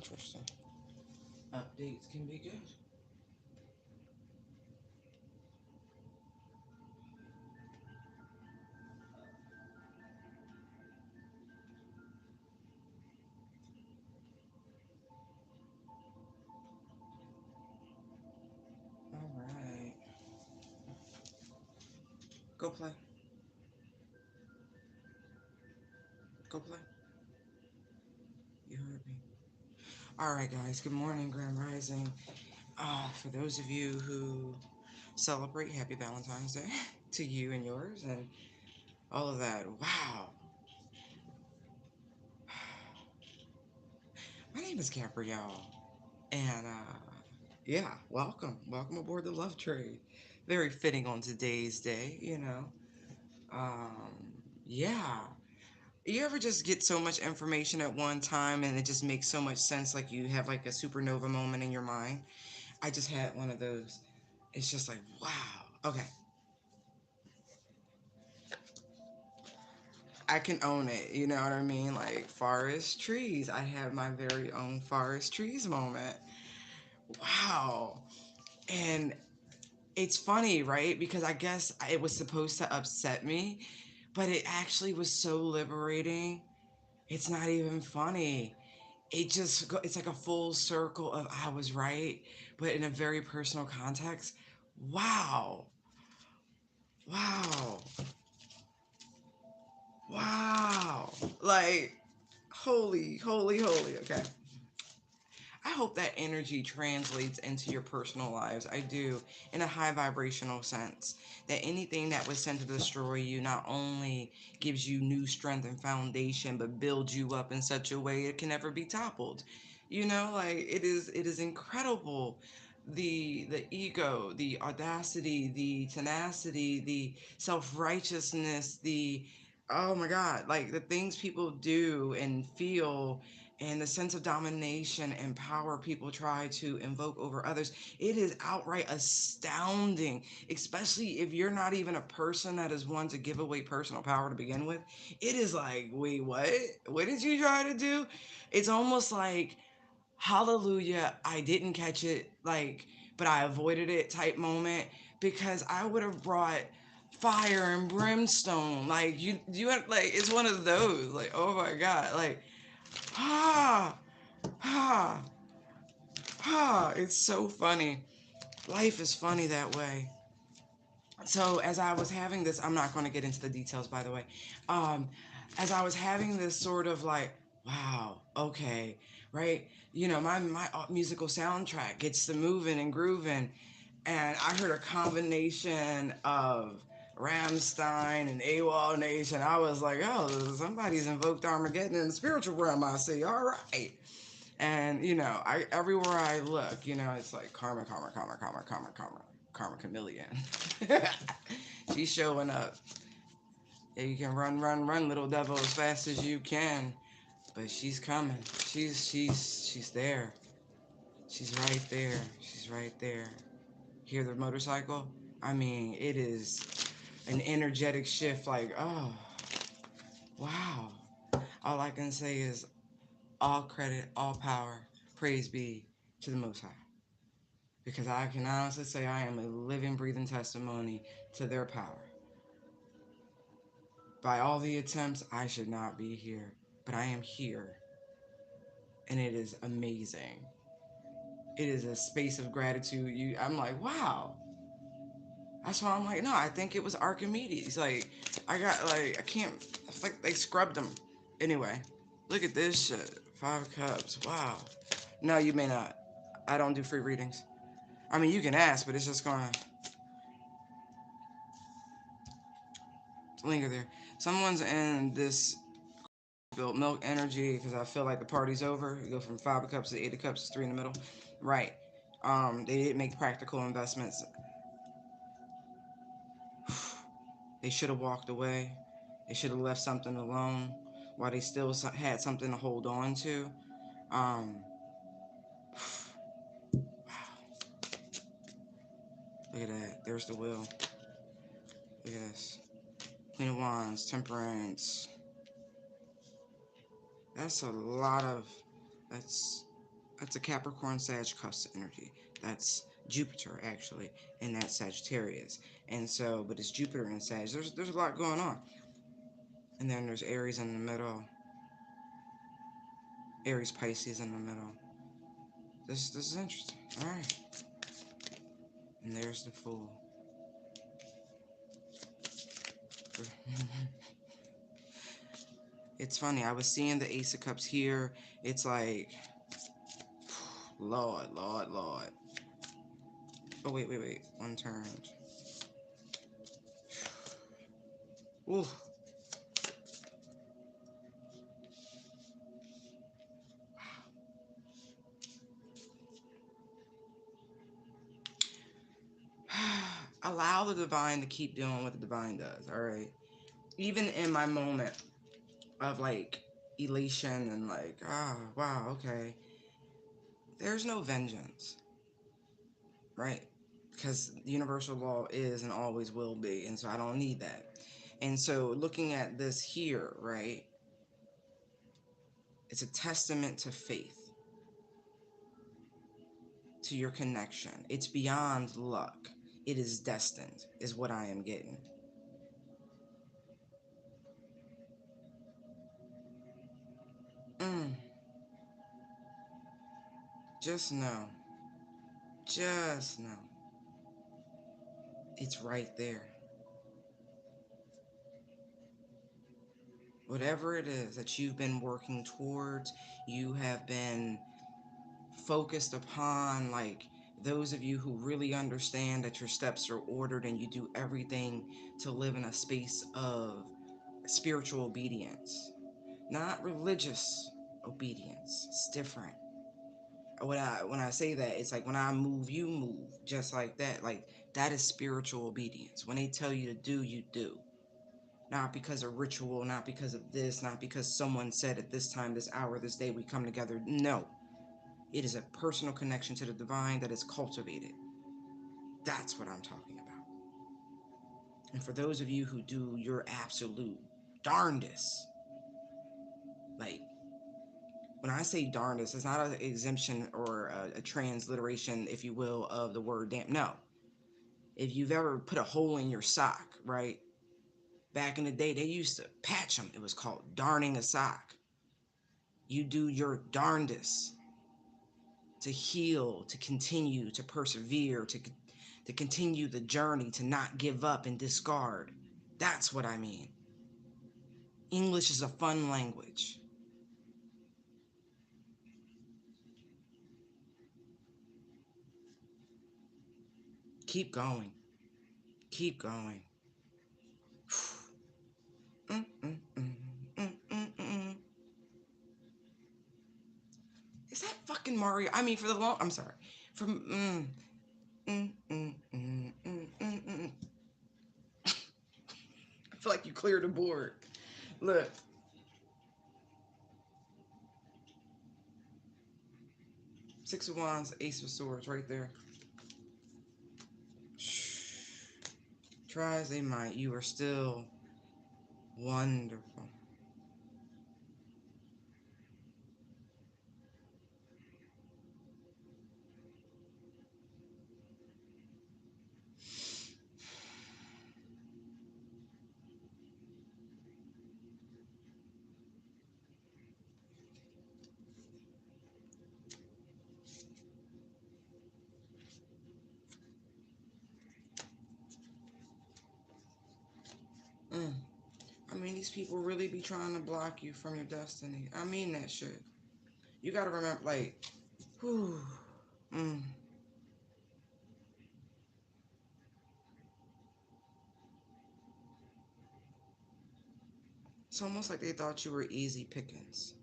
interesting. Updates can be good. All right. Go play. Go play. You heard me. All right, guys. Good morning, Grand Rising. For those of you who celebrate, happy Valentine's Day to you and yours, and all of that. Wow. My name is Gabrielle, and yeah, welcome aboard the Love Trade. Very fitting on today's day. Um, yeah. You ever just get so much information at one time and it just makes so much sense, like you have like a supernova moment in your mind? I just had one of those. It's just like, wow. Okay, I can own it. You know what I mean? Like forest trees. I have my very own forest trees moment. Wow. And it's funny, right? Because I guess it was supposed to upset me, but it actually was so liberating. It's not even funny. It's like a full circle of I was right, but in a very personal context. Wow. Wow. Wow. Like, holy. Okay. I hope that energy translates into your personal lives. I do, in a high vibrational sense. That anything that was sent to destroy you not only gives you new strength and foundation, but builds you up in such a way it can never be toppled. Like it is incredible. The ego, the audacity, the tenacity, the self-righteousness, the oh my god, like the things people do and feel and the sense of domination and power people try to invoke over others. It is outright astounding, especially if you're not even a person that is one to give away personal power to begin with. It is like, wait, what? What did you try to do? It's almost like, hallelujah, I didn't catch it, like, but I avoided it type moment because I would have brought fire and brimstone. Like, you have, like, it's one of those, like, oh my God, like, ah, ah, it's so funny. Life is funny that way. So as I was having this, I'm not going to get into the details, by the way. Um, as I was having this sort of like, wow, okay, right? My musical soundtrack gets to moving and grooving, and I heard a combination of Ramstein and AWOL Nation. I was like, oh, somebody's invoked Armageddon in the spiritual realm. I see. All right. And I everywhere I look, it's like karma chameleon. She's showing up. Yeah, you can run, little devil, as fast as you can, but she's coming. She's there. She's right there. She's right there. Hear the motorcycle? I mean, it is an energetic shift. Like, oh, wow. All I can say is all credit, all power, praise be to the Most High. Because I can honestly say I am a living, breathing testimony to their power. By all the attempts, I should not be here, but I am here, and it is amazing. It is a space of gratitude. I'm like, wow. That's why I'm like, no, I think it was Archimedes. Like, I can't, it's like they scrubbed him. Anyway, look at this shit. 5 cups. Wow. No, you may not. I don't do free readings. I mean, you can ask, but it's just gonna linger there. Someone's in this built milk energy because I feel like the party's over. You go from 5 cups to 8 cups, three in the middle. Right. They didn't make practical investments. They should have walked away. They should have left something alone while they still had something to hold on to. Um, wow. Look at that. There's the will. Look at this. Queen of Wands, Temperance. That's a lot of. That's That's a Capricorn Sag cusp energy. That's Jupiter actually, and that's Sagittarius. And so, but it's Jupiter and Sag. There's a lot going on. And then there's Aries in the middle. Aries Pisces in the middle. This is interesting. All right. And there's the Fool. It's funny. I was seeing the Ace of Cups here. It's like, Lord, Lord, Lord. Oh, wait. One turned. Ooh. Allow the divine to keep doing what the divine does, all right? Even in my moment of like elation and like, wow, okay, there's no vengeance, right? Because universal law is and always will be, and so I don't need that. And so looking at this here, right, it's a testament to faith, to your connection. It's beyond luck. It is destined, is what I am getting. Mm. Just know, just know, it's right there. Whatever it is that you've been working towards, you have been focused upon, like those of you who really understand that your steps are ordered and you do everything to live in a space of spiritual obedience, not religious obedience. It's different. When I say that, it's like when I move, you move, just like that. Like that is spiritual obedience. When they tell you to do, you do. Not because of ritual, not because of this, not because someone said at this time, this hour, this day we come together. No. It is a personal connection to the divine that is cultivated. That's what I'm talking about. And for those of you who do your absolute darndest, like when I say darndest, it's not an exemption or a transliteration, if you will, of the word damn. No. If you've ever put a hole in your sock, right? Back in the day, they used to patch them. It was called darning a sock. You do your darndest to heal, to continue, to persevere, to continue the journey, to not give up and discard. That's what I mean. English is a fun language. Keep going. Keep going. Mm, mm, mm, mm, mm, mm. Is that fucking Mario? I mean, for the long. I'm sorry. From. I feel like you cleared the board. Look. Six of Wands, Ace of Swords, right there. Try as they might, you are still wonderful. Mm. I mean, these people really be trying to block you from your destiny. I mean that shit. You gotta remember, like, whew. Mm. It's almost like they thought you were easy pickings.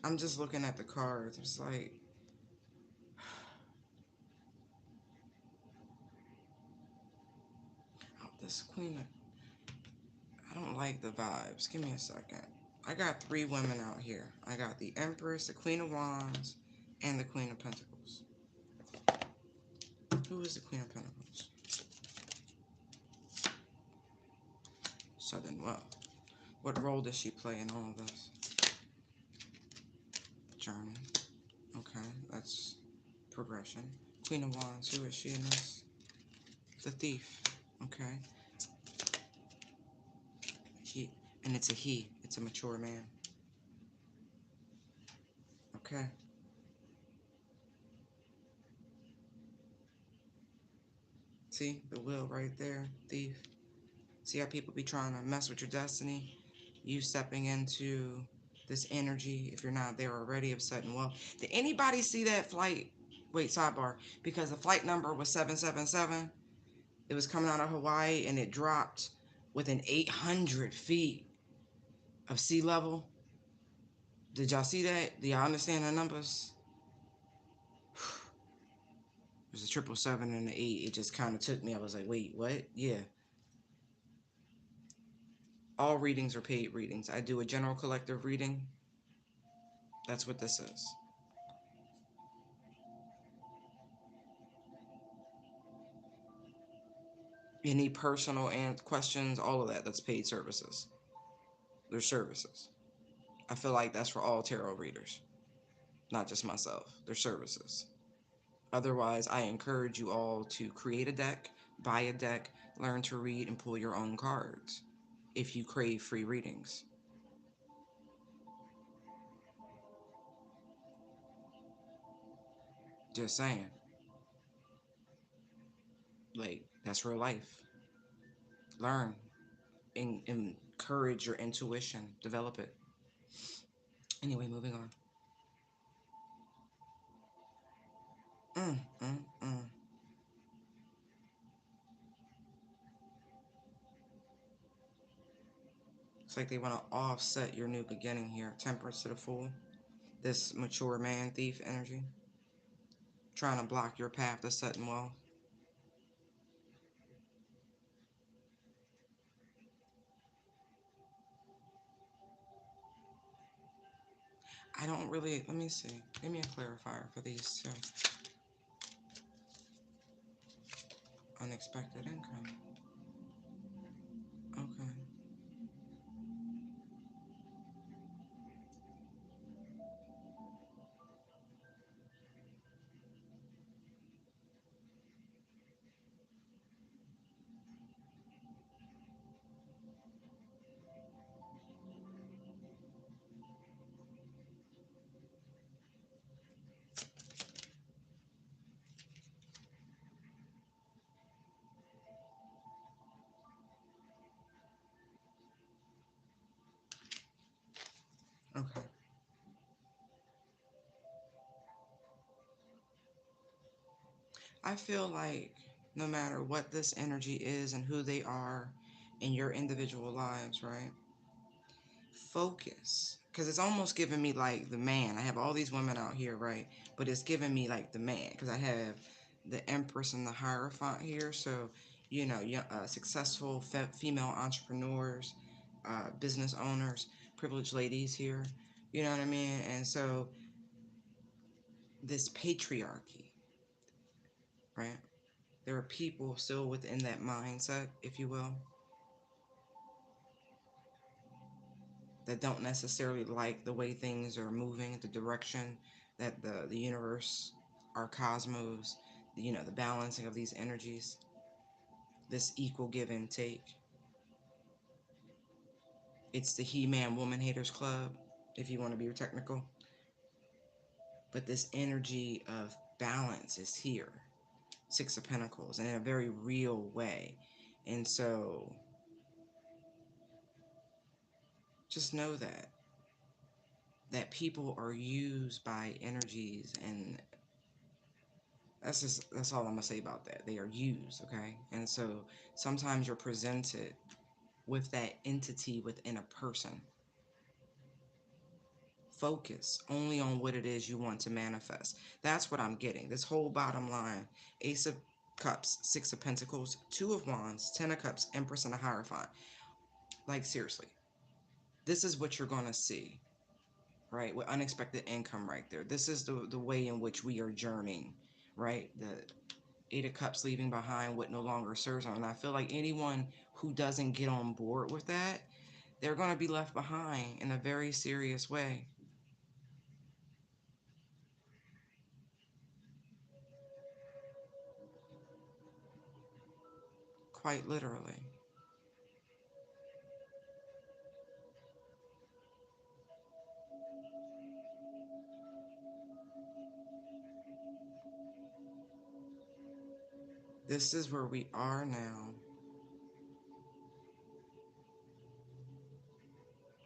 I'm just looking at the cards. It's like, oh, this queen of, I don't like the vibes. Give me a second. I got three women out here. I got the Empress, the Queen of Wands, and the Queen of Pentacles. Who is the Queen of Pentacles? So then what role does she play in all of this? Journey. Okay, that's progression. Queen of Wands, who is she in this? The Thief. Okay. He, and it's a he. It's a mature man. Okay. See the will right there, Thief. See how people be trying to mess with your destiny? You stepping into this energy, if you're not there already, of sudden wealth. Did anybody see that flight? Wait, sidebar. Because the flight number was 777. It was coming out of Hawaii and it dropped within 800 feet of sea level. Did y'all see that? Do y'all understand the numbers? It was a 777 and the 8. It just kind of took me. I was like, wait, what? Yeah. All readings are paid readings. I do a general collective reading. That's what this is. Any personal and questions, all of that, that's paid services. They're services. I feel like that's for all tarot readers, not just myself. They're services. Otherwise, I encourage you all to create a deck, buy a deck, learn to read, and pull your own cards if you crave free readings. Just saying. Like, that's real life. Learn and encourage your intuition, develop it. Anyway, moving on. Mm, mm, mm. It's like they want to offset your new beginning here. Temperance to the Fool. This mature man thief energy. Trying to block your path to sudden wealth. I don't really, let me see. Give me a clarifier for these two. Unexpected income. Okay. Okay. I feel like no matter what this energy is and who they are in your individual lives, right? Focus. Because it's almost giving me like the man. I have all these women out here, right? But it's giving me like the man. Because I have the Empress and the Hierophant here. So, successful female entrepreneurs, business owners, privileged ladies here. You know what I mean? And so, this patriarchy, right? There are people still within that mindset, if you will, that don't necessarily like the way things are moving, the direction that the universe, our cosmos, the balancing of these energies, this equal give and take. It's the He-Man Woman Haters Club, if you want to be technical. But this energy of balance is here. Six of Pentacles, and in a very real way. And so just know that people are used by energies, and that's all I'm gonna say about that. They are used, okay? And so sometimes you're presented with that entity within a person. Focus only on what it is you want to manifest. That's what I'm getting. This whole bottom line: Ace of Cups, Six of Pentacles, Two of Wands, Ten of Cups, Empress, and a Hierophant. Like, seriously, this is what you're gonna see, right? With unexpected income right there. This is the way in which we are journeying, right? The Eight of Cups, leaving behind what no longer serves them. And I feel like anyone who doesn't get on board with that, they're going to be left behind in a very serious way. quite literally. This is where we are now.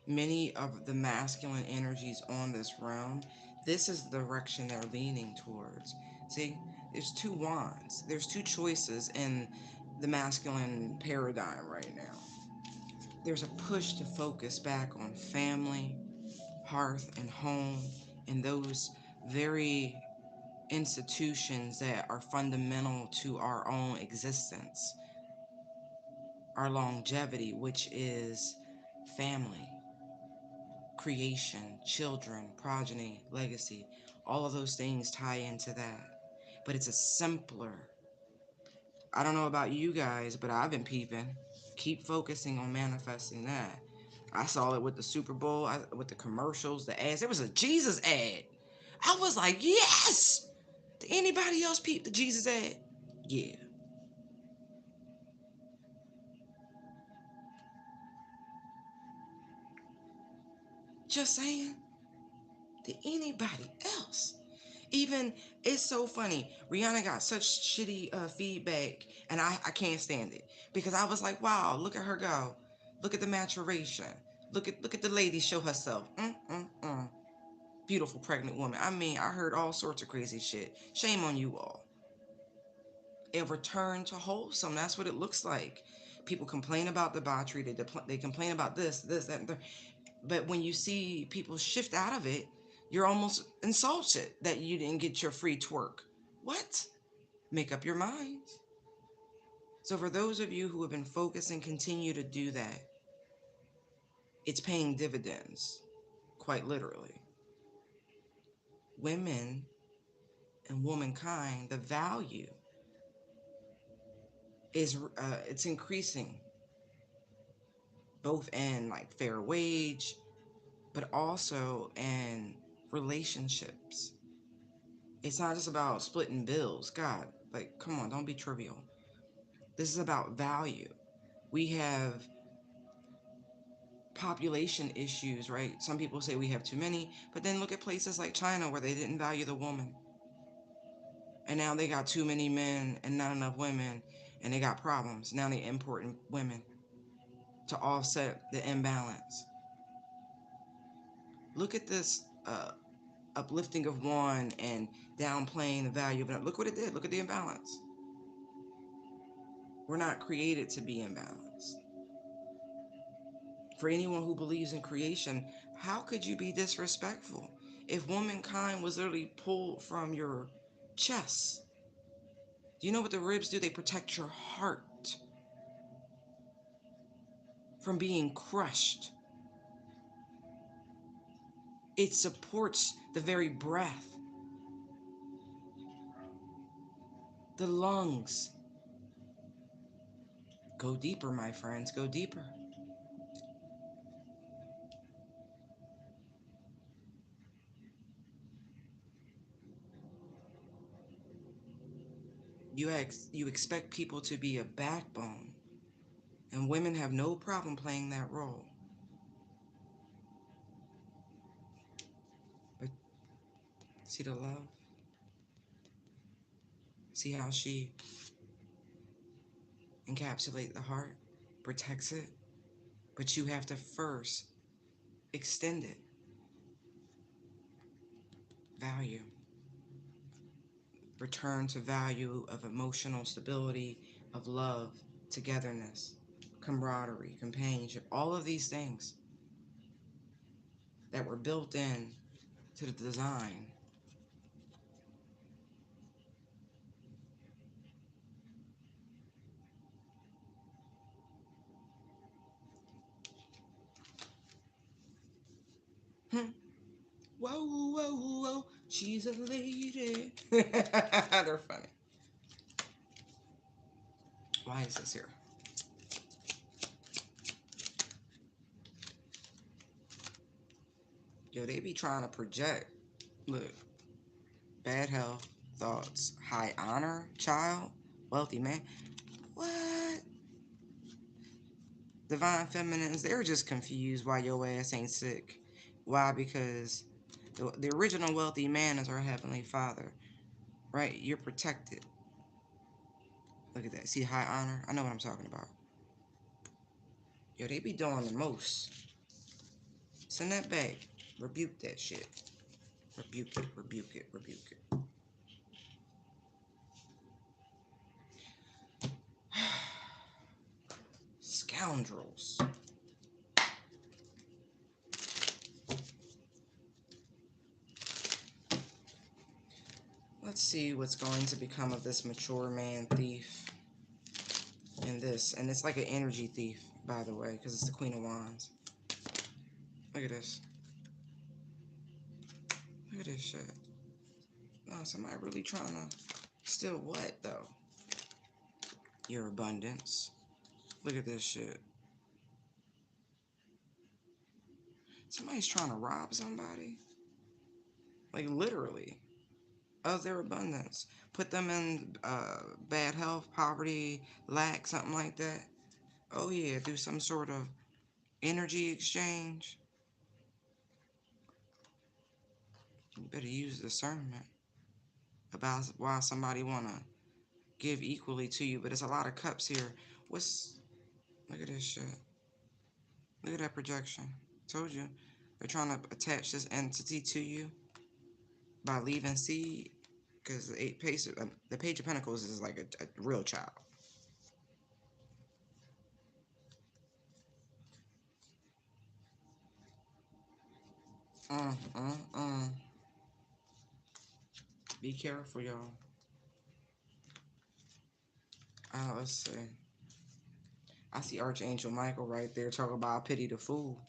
Many of the masculine energies on this realm, this is the direction they're leaning towards. See, there's two wands, there's two choices in the masculine paradigm right now. There's a push to focus back on family, hearth, and home, and those very institutions that are fundamental to our own existence, our longevity, which is family, creation, children, progeny, legacy. All of those things tie into that. But it's a simpler. I don't know about you guys, but I've been peeping. Keep focusing on manifesting that. I saw it with the Super Bowl, with the commercials, the ads. There was a Jesus ad. I was like, yes! Did anybody else peep the Jesus ad? Yeah. Just saying. Did anybody else? Even, it's so funny. Rihanna got such shitty feedback, and I can't stand it because I was like, wow, look at her go. Look at the maturation. Look at the lady show herself. Beautiful pregnant woman. I mean, I heard all sorts of crazy shit. Shame on you all. A return to wholesome. That's what it looks like. People complain about debauchery. They complain about this, that, and the. But when you see people shift out of it, you're almost insulted that you didn't get your free twerk. What? Make up your mind. So for those of you who have been focused and continue to do that, it's paying dividends, quite literally. Women and womankind, the value is it's increasing, both in like fair wage, but also in relationships. It's not just about splitting bills. God, like, come on, don't be trivial. This is about value. We have population issues, right? Some people say we have too many, but then look at places like China where they didn't value the woman. And now they got too many men and not enough women, and they got problems. Now they importing women to offset the imbalance. Look at this uplifting of one and downplaying the value of another. Look what it did. Look at the imbalance. We're not created to be imbalanced. For anyone who believes in creation, how could you be disrespectful? If womankind was literally pulled from your chest, do you know what the ribs do? They protect your heart from being crushed. It supports the very breath, the lungs. Go deeper, my friends, go deeper. You expect people to be a backbone, and women have no problem playing that role. But see the love? See how she encapsulates the heart, protects it? But you have to first extend it. Value. Return to value of emotional stability, of love, togetherness, camaraderie, companionship, all of these things that were built in to the design. Whoa, whoa, whoa, she's a lady. They're funny. Why is this here? Yo, they be trying to project. Look, bad health, thoughts, high honor, child, wealthy man. What? Divine feminines, they're just confused why your ass ain't sick. Why? Because the original wealthy man is our heavenly father, right? You're protected. Look at that. See high honor? I know what I'm talking about. Yo, they be doing the most. Send that back. Rebuke that shit. Rebuke it, rebuke it, rebuke it. Scoundrels. Let's see what's going to become of this mature man thief in this. And it's like an energy thief, by the way, because it's the Queen of Wands. Look at this. Look at this shit. No, somebody really trying to steal what, though? Your abundance. Look at this shit. Somebody's trying to rob somebody. Like, literally. Of their abundance. Put them in bad health, poverty, lack, something like that. Oh, yeah, through some sort of energy exchange. You better use discernment about why somebody want to give equally to you. But it's a lot of cups here. Look at this shit. Look at that projection. Told you. They're trying to attach this entity to you by leaving seed. Because the Page of Pentacles is like a real child. Mm, mm, mm. Be careful, y'all. Let's see. I see Archangel Michael right there talking about pity the fool.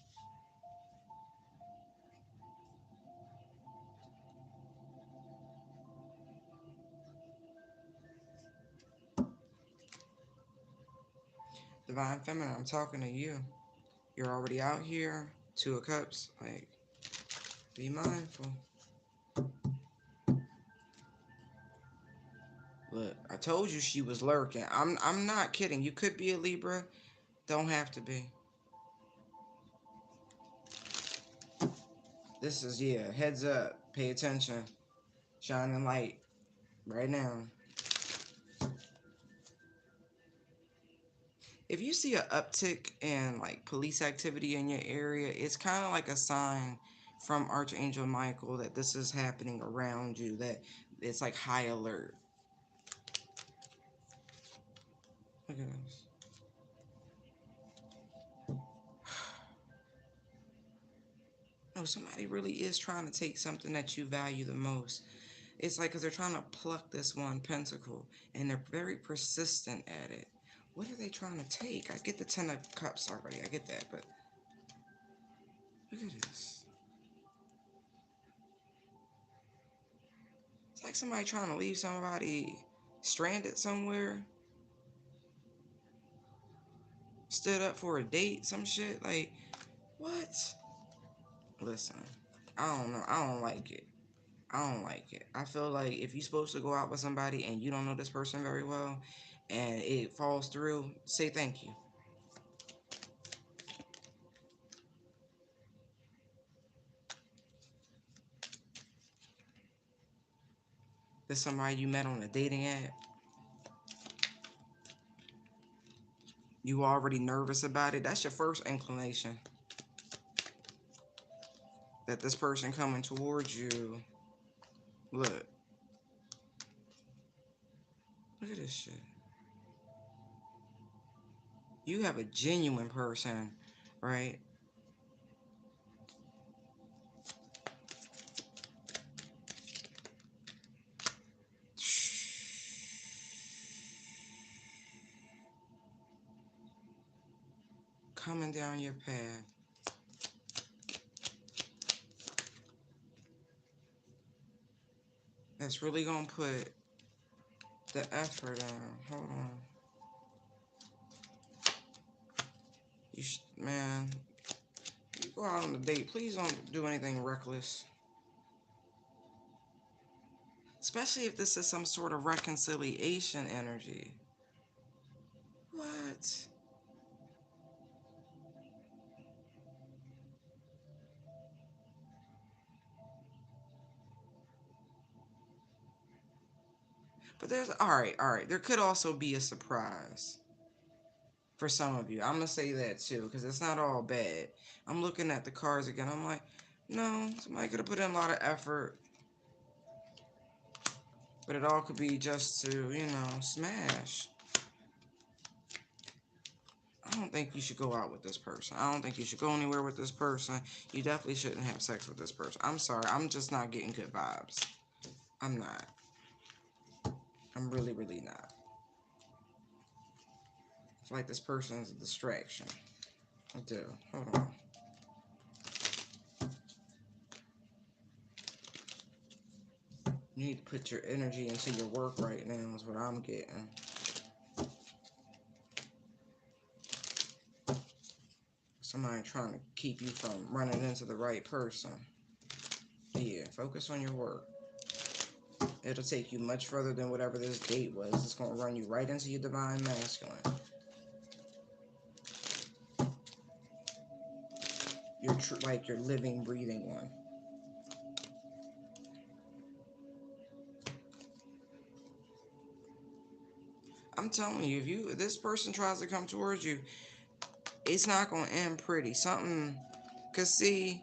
Divine Feminine, I'm talking to you. You're already out here. Two of Cups. Like, be mindful. Look, I told you she was lurking. I'm not kidding. You could be a Libra. Don't have to be. This is, yeah, heads up. Pay attention. Shining light right now. If you see an uptick in like police activity in your area, it's kind of like a sign from Archangel Michael that this is happening around you, that it's like high alert. Look at this. No, somebody really is trying to take something that you value the most. It's like because they're trying to pluck this one pentacle, and they're very persistent at it. What are they trying to take? I get the Ten of Cups already. I get that, but look at this. It's like somebody trying to leave somebody stranded somewhere. Stood up for a date, some shit. Like, what? Listen, I don't know. I don't like it. I don't like it. I feel like if you're supposed to go out with somebody and you don't know this person very well and it falls through, say thank you. There's somebody you met on a dating app. You already nervous about it. That's your first inclination that this person coming towards you. Look. Look at this shit. You have a genuine person, right? Coming down your path. That's really gonna put the effort in. Hold on. Man, you go out on a date, please don't do anything reckless. Especially if this is some sort of reconciliation energy. What? But there's, all right. There could also be a surprise for some of you. I'm gonna say that too, because it's not all bad. I'm looking at the cards again. I'm like, no, somebody could have put in a lot of effort, but it all could be just to, smash. I don't think you should go out with this person. I don't think you should go anywhere with this person. You definitely shouldn't have sex with this person. I'm sorry. I'm just not getting good vibes. I'm not. I'm really, really not. I feel like this person is a distraction. I do. Hold on. You need to put your energy into your work right now is what I'm getting. Somebody trying to keep you from running into the right person. Yeah, focus on your work. It'll take you much further than whatever this date was. It's going to run you right into your divine masculine. You're like your living, breathing one. I'm telling you, if this person tries to come towards you, it's not going to end pretty. Something, because see,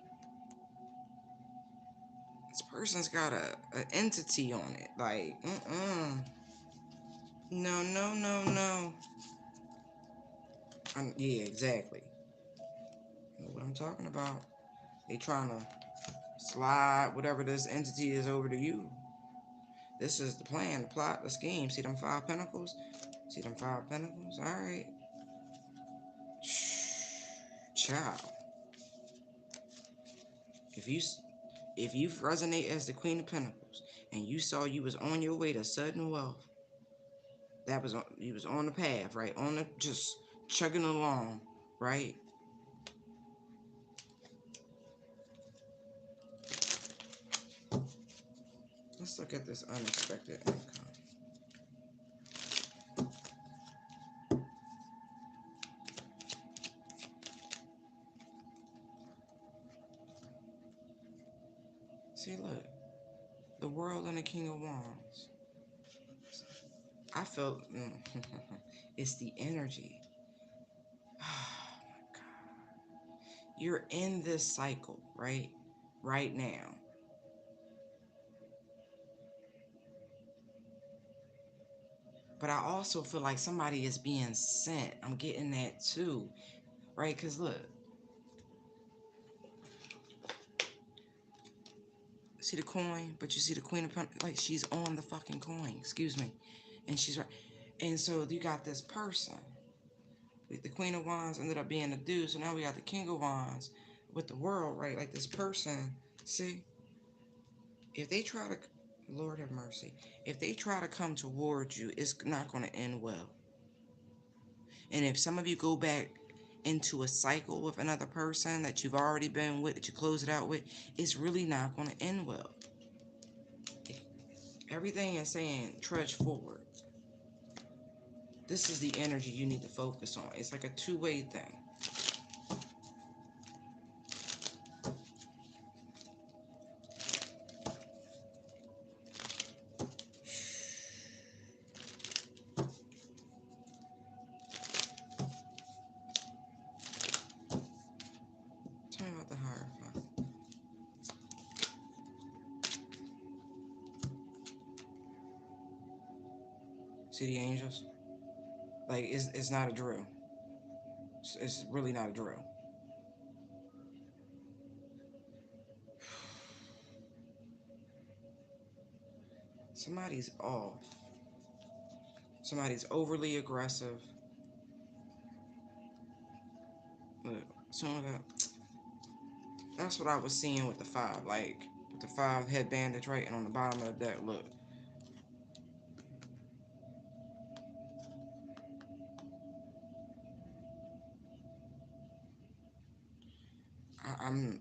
this person's got an entity on it. Like, no, no, no, no. Yeah, exactly. You know what I'm talking about. They trying to slide whatever this entity is over to you. This is the plan, the plot, the scheme. See them 5 pentacles? See them 5 pentacles? All right. Child. If you resonate as the Queen of Pentacles and you saw you was on your way to sudden wealth, you was on the path, right? On the just chugging along, right? Let's look at this unexpected income. See, look, the World and the King of Wands. I felt it's the energy. Oh my God. You're in this cycle, right? Right now. But I also feel like somebody is being sent. I'm getting that too, right? Because look, see the coin, but you see the Queen of Pentacles, like she's on the fucking coin, excuse me. And she's right. And so you got this person. The Queen of Wands ended up being a dude, so now we got the King of Wands with the World, right? Like this person, see? If they try to, Lord have mercy, if they try to come towards you, it's not going to end well. And if some of you go back into a cycle with another person that you've already been with, that you close it out with, it's really not going to end well. Everything is saying trudge forward. This is the energy you need to focus on. It's like a two-way thing. Tell me about the Hierophant. See the angels? Like, it's not a drill. It's really not a drill. Somebody's off. Somebody's overly aggressive. Look, some of that. That's what I was seeing with the 5. Like, with the 5 head bandage, right? And on the bottom of the deck, look. I'm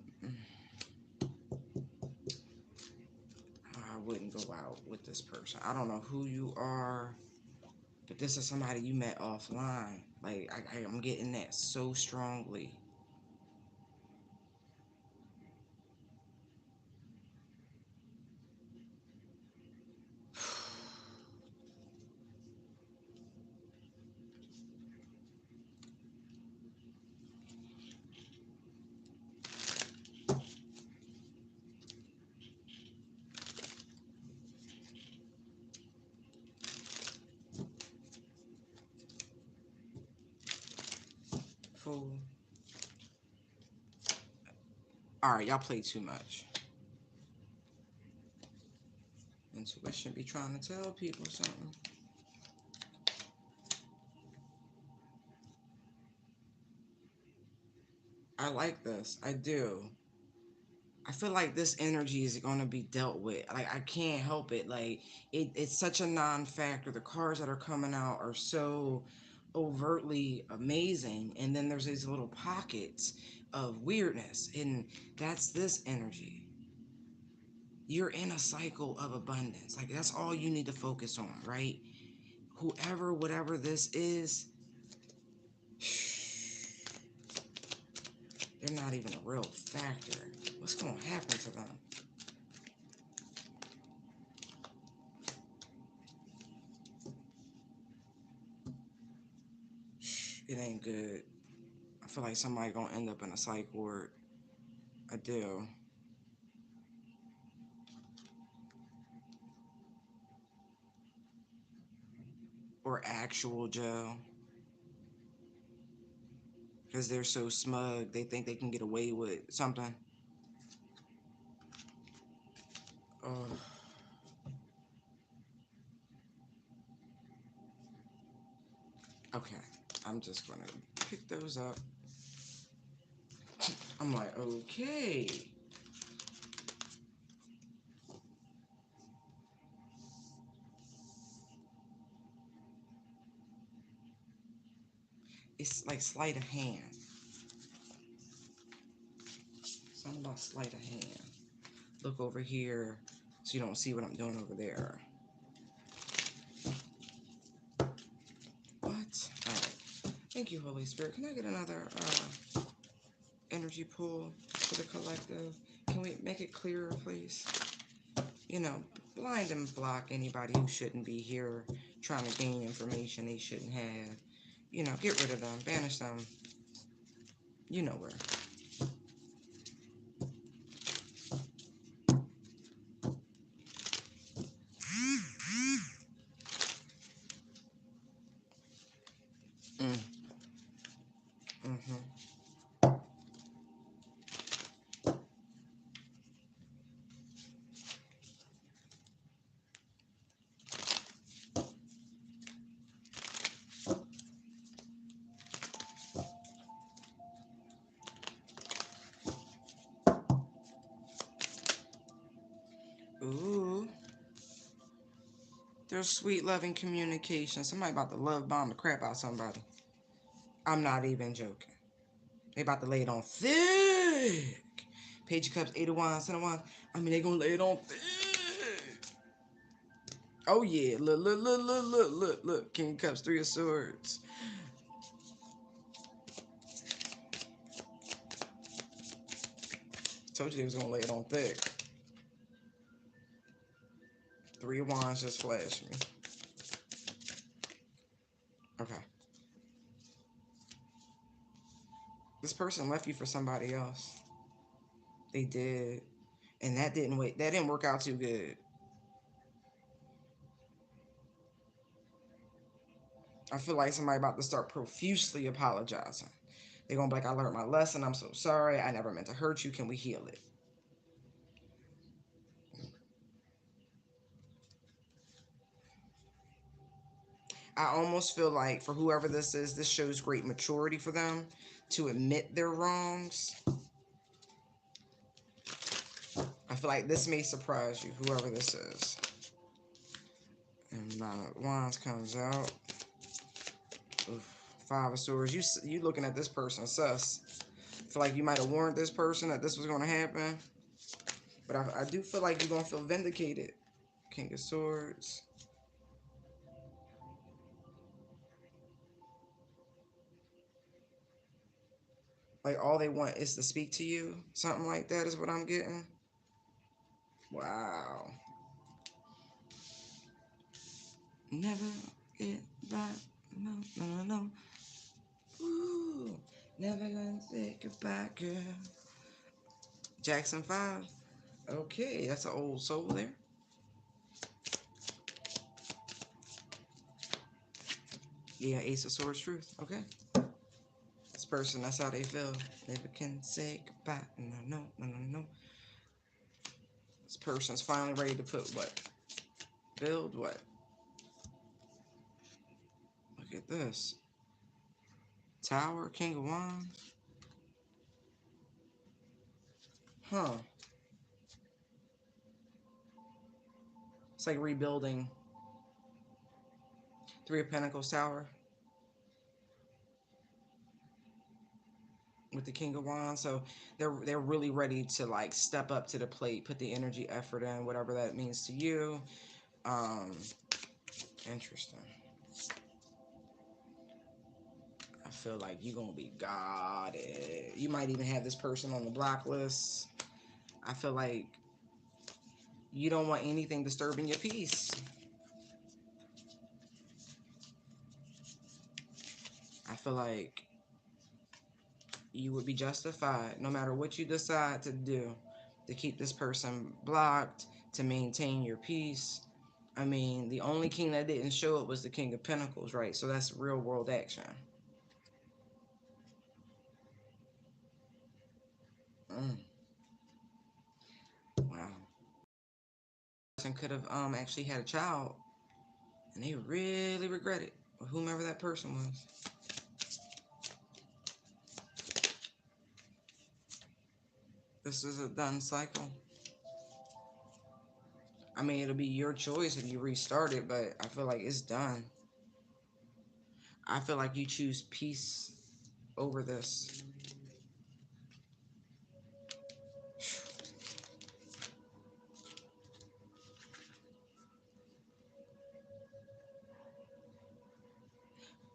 I wouldn't go out with this person. I don't know who you are, but this is somebody you met offline. Like, I'm getting that so strongly. Fool. Alright, y'all play too much. Intuition be trying to tell people something. I like this. I do. I feel like this energy is going to be dealt with. Like, I can't help it. Like, it's such a non-factor. The cards that are coming out are so overtly amazing. And then there's these little pockets of weirdness. And that's this energy. You're in a cycle of abundance. Like, that's all you need to focus on, right? Whoever, whatever this is, they're not even a real factor. What's going to happen to them? It ain't good. I feel like somebody going to end up in a psych ward. I do. Or actual jail. Because they're so smug, they think they can get away with something. Oh. Okay, I'm just gonna pick those up. I'm like, okay. It's like sleight of hand. Something about sleight of hand. Look over here so you don't see what I'm doing over there. What? Alright. Thank you, Holy Spirit. Can I get another energy pull for the collective? Can we make it clearer, please? You know, blind and block anybody who shouldn't be here trying to gain information they shouldn't have. You know, get rid of them, banish them. You know where. Mm-hmm. Ooh. There's sweet, loving communication. Somebody about to love bomb the crap out of somebody. I'm not even joking. They about to lay it on thick. Page of Cups, 8 of Wands, 10 of Wands. I mean, they gonna lay it on thick. Oh, yeah. Look, look, look, look, look, look, look. King of Cups, 3 of Swords. Told you they was gonna lay it on thick. 3 of Wands just flashed me. Okay. This person left you for somebody else. They did. And that didn't work out too good. I feel like somebody about to start profusely apologizing. They're gonna be like, I learned my lesson, I'm so sorry, I never meant to hurt you, can we heal it? I almost feel like for whoever this is, this shows great maturity for them to admit their wrongs. I feel like this may surprise you, whoever this is. And Wands comes out. Oof. 5 of Swords. You looking at this person sus. I feel like you might have warned this person that this was going to happen. But I do feel like you're going to feel vindicated. King of Swords. Like, all they want is to speak to you. Something like that is what I'm getting. Wow. Never get back. No, no, no, no. Ooh. Never gonna say goodbye, girl. Jackson 5. Okay, that's an old soul there. Yeah, Ace of Swords, truth. Okay. That's person, that's how they feel. Never can say goodbye. No, no, no, no, no. This person's finally ready to put what? Build what? Look at this. Tower, King of Wands. Huh. It's like rebuilding. Three of Pentacles, Tower. With the King of Wands. So they're really ready to like step up to the plate, put the energy, effort in, whatever that means to you. Interesting. I feel like you're gonna be guarded. You might even have this person on the block list. I feel like you don't want anything disturbing your peace. I feel like you would be justified no matter what you decide to do to keep this person blocked, to maintain your peace. I mean, the only king that didn't show up was the King of Pentacles, right? So that's real world action. Mm. Wow. Person could have actually had a child and they really regret it, or whomever that person was. This is a done cycle. I mean, it'll be your choice if you restart it, but I feel like it's done. I feel like you choose peace over this.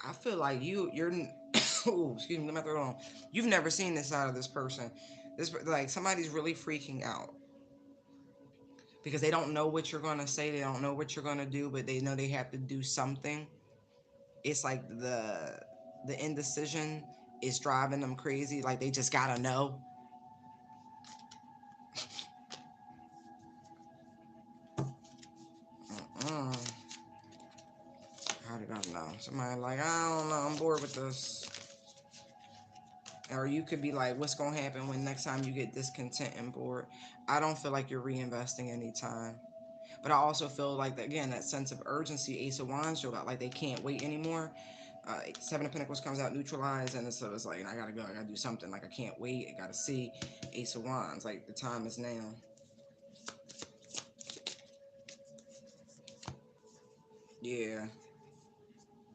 I feel like you're oh, excuse me, let me throw it on. You've never seen this side of this person. This like somebody's really freaking out because they don't know what you're gonna say, they don't know what you're gonna do, but they know they have to do something. It's like the indecision is driving them crazy. Like they just gotta know. Mm-mm. How did I know? Somebody like, I don't know, I'm bored with this. Or you could be like, what's gonna happen when next time you get discontent and bored? I don't feel like you're reinvesting any time. But I also feel like, again, that sense of urgency, Ace of Wands showed out, like they can't wait anymore. Seven of Pentacles comes out neutralized, and so it's like, I gotta go, I gotta do something. Like I can't wait, I gotta see. Ace of Wands, like the time is now. Yeah.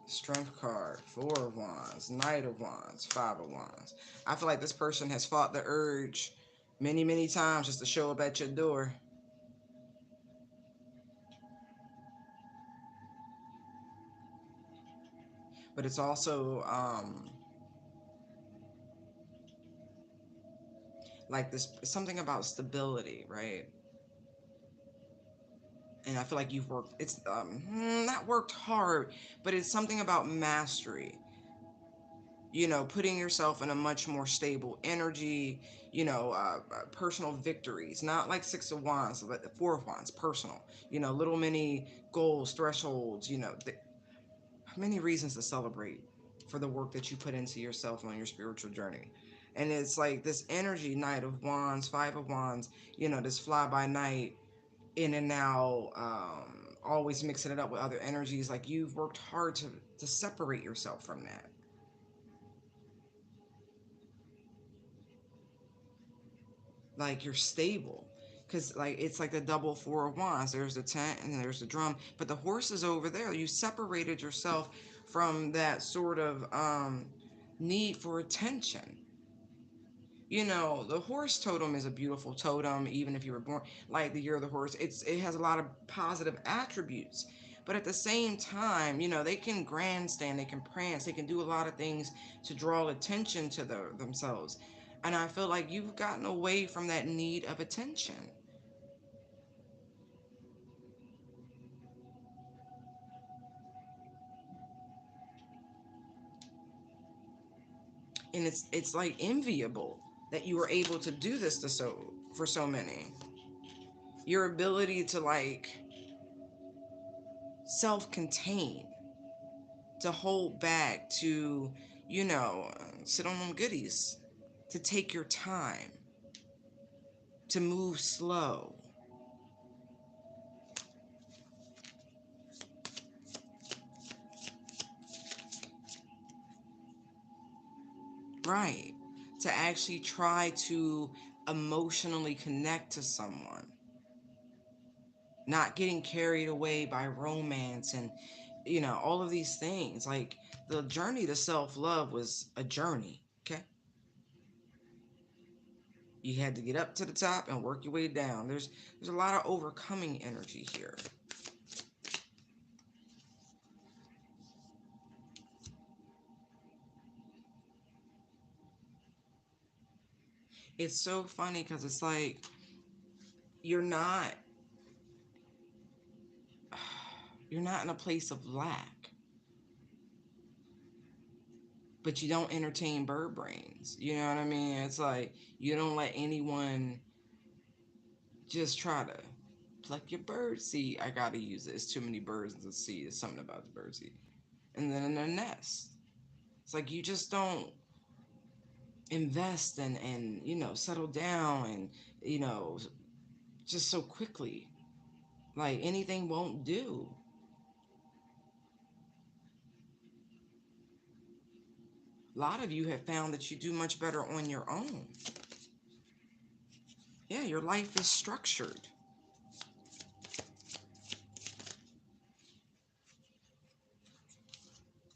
Strength card, Four of Wands, Knight of Wands, Five of Wands. I feel like this person has fought the urge many, many times just to show up at your door. But it's also like this something about stability, right? And I feel like you've worked. It's not worked hard, but it's something about mastery. You know, putting yourself in a much more stable energy. You know, personal victories, not like Six of Wands, but the Four of Wands, personal. You know, little mini goals, thresholds. You know, many reasons to celebrate for the work that you put into yourself on your spiritual journey. And it's like this energy, Knight of Wands, Five of Wands, you know, this fly by night, in and out, always mixing it up with other energies. Like you've worked hard to separate yourself from that. Like you're stable. Because like it's like the double Four of Wands. There's the tent and there's the drum. But the horse is over there. You separated yourself from that sort of need for attention. You know, the horse totem is a beautiful totem, even if you were born like the year of the horse. It has a lot of positive attributes. But at the same time, you know, they can grandstand, they can prance, they can do a lot of things to draw attention to themselves. And I feel like you've gotten away from that need of attention. And it's like enviable that you were able to do this to so for so many. Your ability to like self-contain, to hold back, to, you know, sit on them goodies, to take your time, to move slow. Right. To actually try to emotionally connect to someone. Not getting carried away by romance and, all of these things. Like, the journey to self-love was a journey, okay? You had to get up to the top and work your way down. There's a lot of overcoming energy here. It's so funny because it's like you're not you're not in a place of lack, but you don't entertain bird brains. You know what I mean? It's like you don't let anyone just try to pluck your bird seed. I gotta use it. It's too many birds in the seed. It's something about the bird seed. And then in their nest. It's like you just don't invest and settle down and you know just so quickly. Like anything won't do. A lot of you have found that you do much better on your own. Yeah, your life is structured.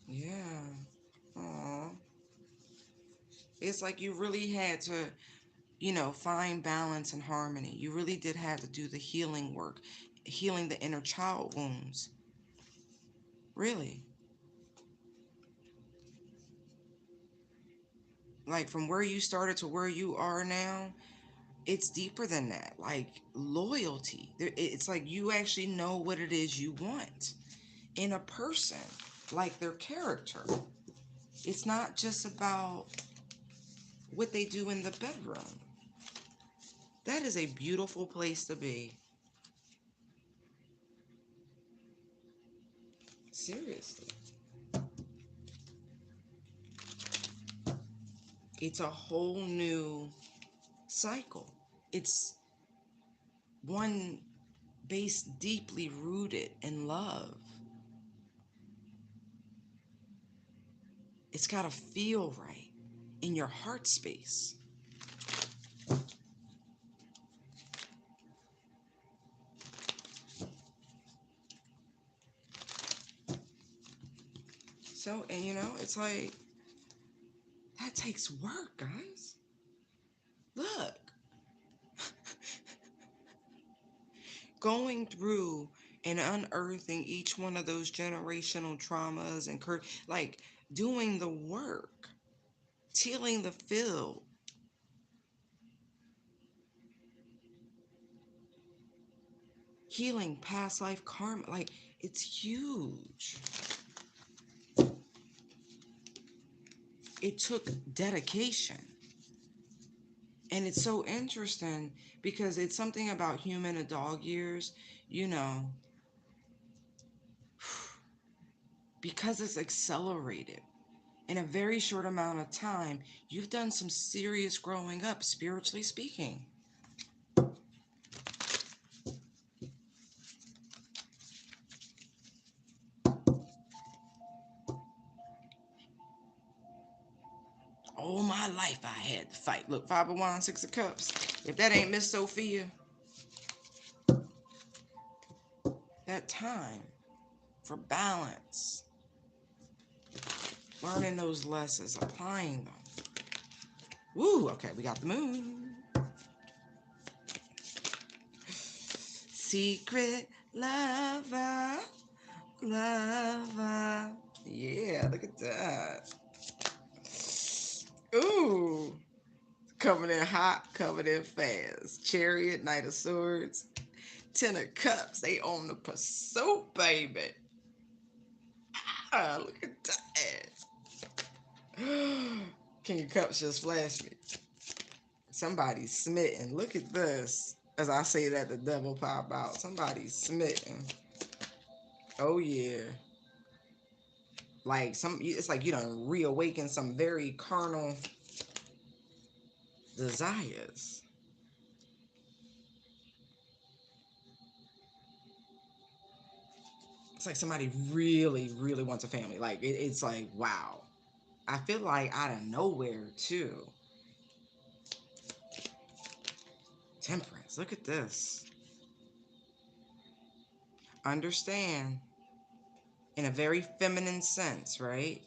Yeah. Aw. It's like you really had to, find balance and harmony. You really did have to do the healing work, healing the inner child wounds. Really. Like from where you started to where you are now, it's deeper than that. Like loyalty. It's like you actually know what it is you want in a person, like their character. It's not just about what they do in the bedroom. That is a beautiful place to be. Seriously. It's a whole new cycle. It's one based deeply rooted in love. It's got to feel right in your heart space. So, and it's like, that takes work, guys. Look, going through and unearthing each one of those generational traumas and like doing the work, tilling the field, healing past life karma, like it's huge. It took dedication. And it's so interesting because it's something about human and dog years, you know, because it's accelerated. In a very short amount of time, you've done some serious growing up, spiritually speaking. All my life I had to fight. Look, 5 of Wands, 6 of Cups. If that ain't Miss Sophia, that time for balance, learning those lessons, applying them. Woo, okay, we got the moon. Secret lover, lover. Yeah, look at that. Ooh, coming in hot, coming in fast. Chariot, Knight of Swords, Ten of Cups. They on the pursuit, baby. Ah, look at that. King of Cups just flashed me. Somebody's smitten. Look at this. As I say that, the devil pop out. Somebody's smitten. Oh, yeah. Like it's like you done reawaken some very carnal desires. It's like somebody really, really wants a family. Like it's like, wow. I feel like out of nowhere too. Temperance. Look at this. Understand, in a very feminine sense, right?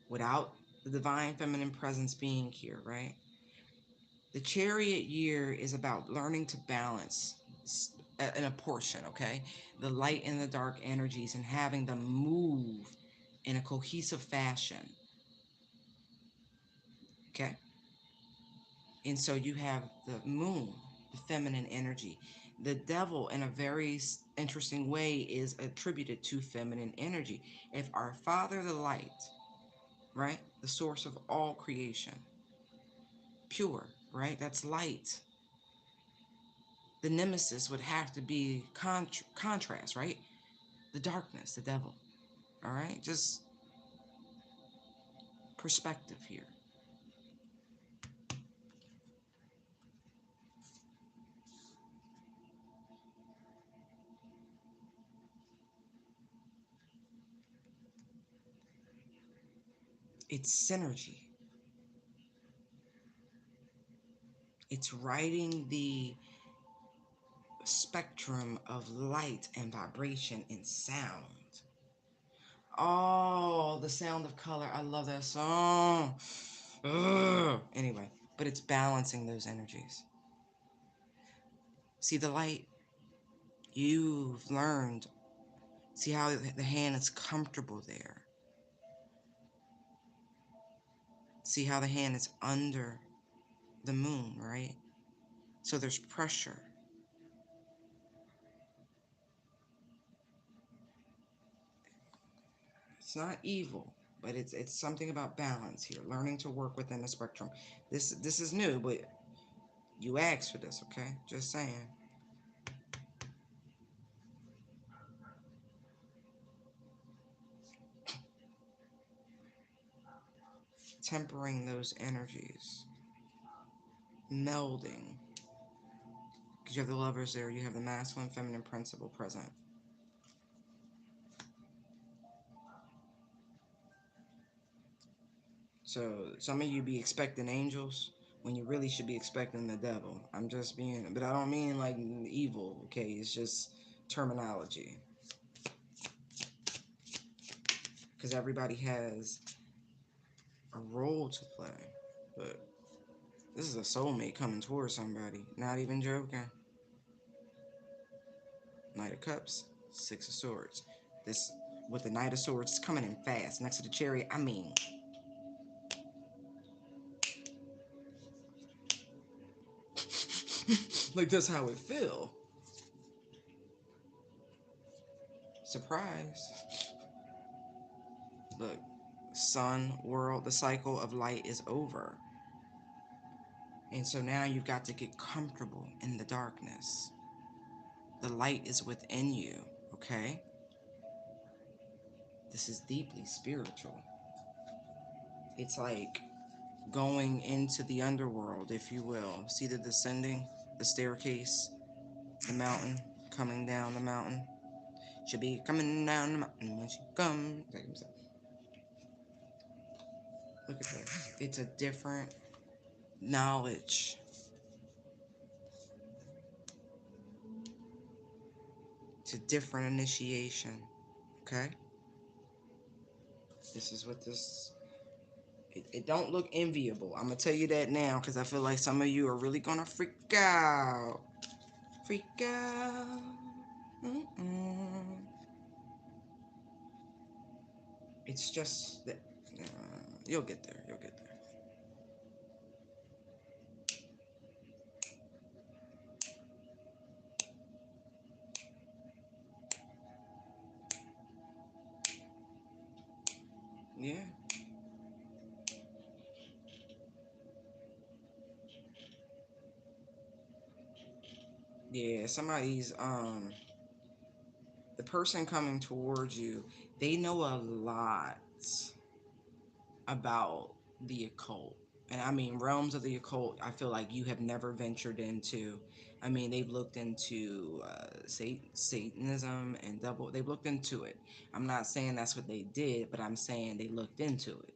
Without the divine feminine presence being here, right? The chariot year is about learning to balance in a portion, okay? The light and the dark energies and having them move in a cohesive fashion, okay? And so you have the moon, the feminine energy. The devil, in a very interesting way, is attributed to feminine energy. If our Father, the light, right, the source of all creation, pure, right, that's light. The nemesis would have to be contrast, right? The darkness, the devil. All right, just perspective here. It's synergy. It's writing the spectrum of light and vibration and sound. Oh, the sound of color. I love that song. Ugh. Anyway, but it's balancing those energies. See the light? You've learned. See how the hand is comfortable there. See how the hand is under the moon, right? So there's pressure. It's not evil, but it's something about balance here, learning to work within the spectrum. This is new, but you asked for this, okay? Just saying. Tempering those energies, melding. Because you have the lovers there, you have the masculine, feminine principle present. So some of you be expecting angels when you really should be expecting the devil. I'm just being, but I don't mean like evil, okay? It's just terminology. Because everybody has a role to play. But this is a soulmate coming towards somebody. Not even joking. Knight of Cups, Six of Swords. This, with the Knight of Swords, it's coming in fast. Next to the Chariot, I mean, like that's how it feel. Surprise. Look, sun, world, the cycle of light is over. And so now you've got to get comfortable in the darkness. The light is within you, okay? This is deeply spiritual. It's like going into the underworld, if you will. See the descending, the staircase, the mountain, coming down the mountain. Should be coming down the mountain when she comes. Look at that. It's a different knowledge. It's a different initiation. Okay? This is what this. It don't look enviable. I'm gonna tell you that now because I feel like some of you are really gonna freak out. Freak out. Mm-mm. It's just that you'll get there. You'll get there. Yeah. Yeah. Somebody's The person coming towards you, they know a lot about the occult. And I mean, realms of the occult, I feel like you have never ventured into. I mean, they've looked into Satanism and they've looked into it. I'm not saying that's what they did, but I'm saying they looked into it.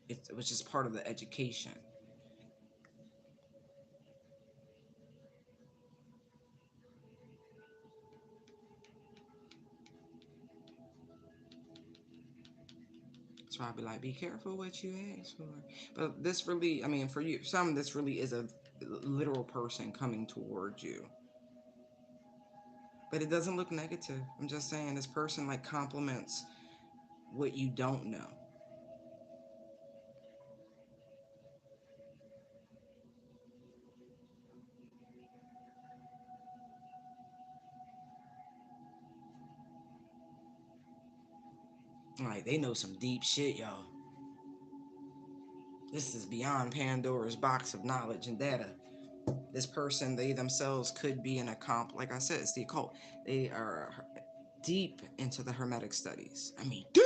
It was just part of the education. So I'd be like, be careful what you ask for. But this really, I mean, for you, some, this really is a literal person coming towards you. But it doesn't look negative. I'm just saying this person like compliments what you don't know. Like they know some deep shit, y'all. This is beyond Pandora's box of knowledge and data. This person, they themselves could be in a like I said, it's the occult. They are deep into the Hermetic studies. I mean, deep,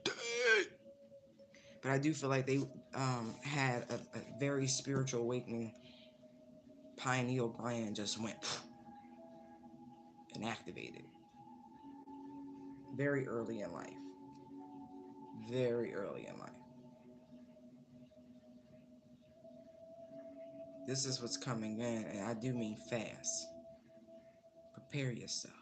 deep. But I do feel like they had a very spiritual awakening. Pineal gland just went and activated very early in life. Very early in life. This is what's coming in, and I do mean fast. Prepare yourself.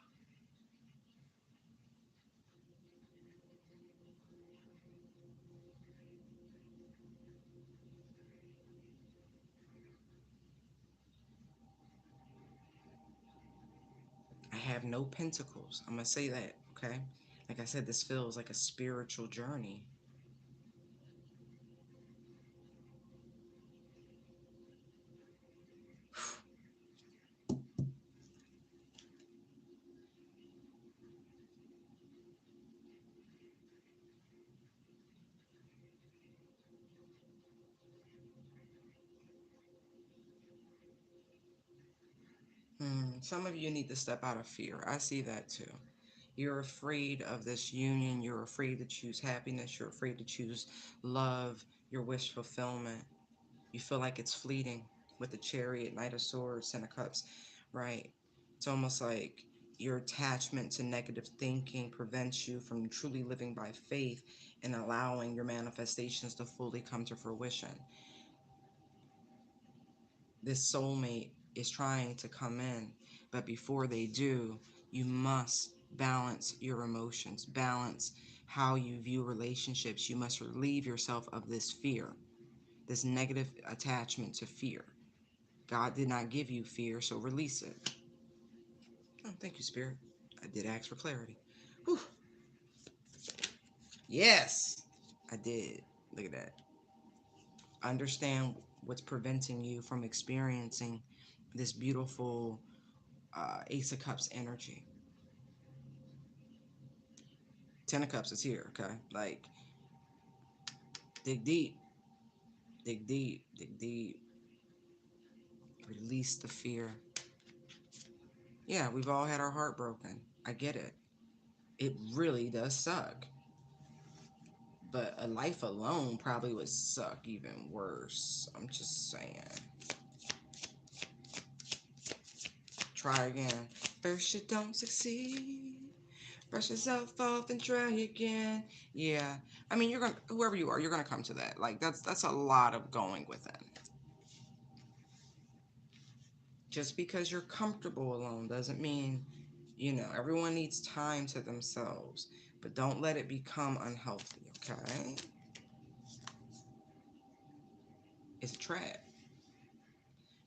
I have no pentacles. I'm going to say that, okay? Like I said, this feels like a spiritual journey. Some of you need to step out of fear. I see that too. You're afraid of this union. You're afraid to choose happiness. You're afraid to choose love, your wish fulfillment. You feel like it's fleeting with the Chariot, Knight of Swords, Ten of Cups, right? It's almost like your attachment to negative thinking prevents you from truly living by faith and allowing your manifestations to fully come to fruition. This soulmate is trying to come in, but before they do, you must balance your emotions, balance how you view relationships. You must relieve yourself of this fear, this negative attachment to fear. God did not give you fear, so release it. Oh, thank you, Spirit. I did ask for clarity. Whew. Yes, I did. Look at that. Understand what's preventing you from experiencing this beautiful Ace of Cups energy. Ten of Cups is here, okay? Like, dig deep, dig deep, dig deep. Release the fear. Yeah, we've all had our heart broken. I get it. It really does suck. But a life alone probably would suck even worse. I'm just saying. Try again. First you don't succeed. Brush yourself off and try again. Yeah. I mean, you're gonna, whoever you are, you're gonna come to that. Like that's a lot of going within. Just because you're comfortable alone doesn't mean, everyone needs time to themselves. But don't let it become unhealthy, okay? It's a trap.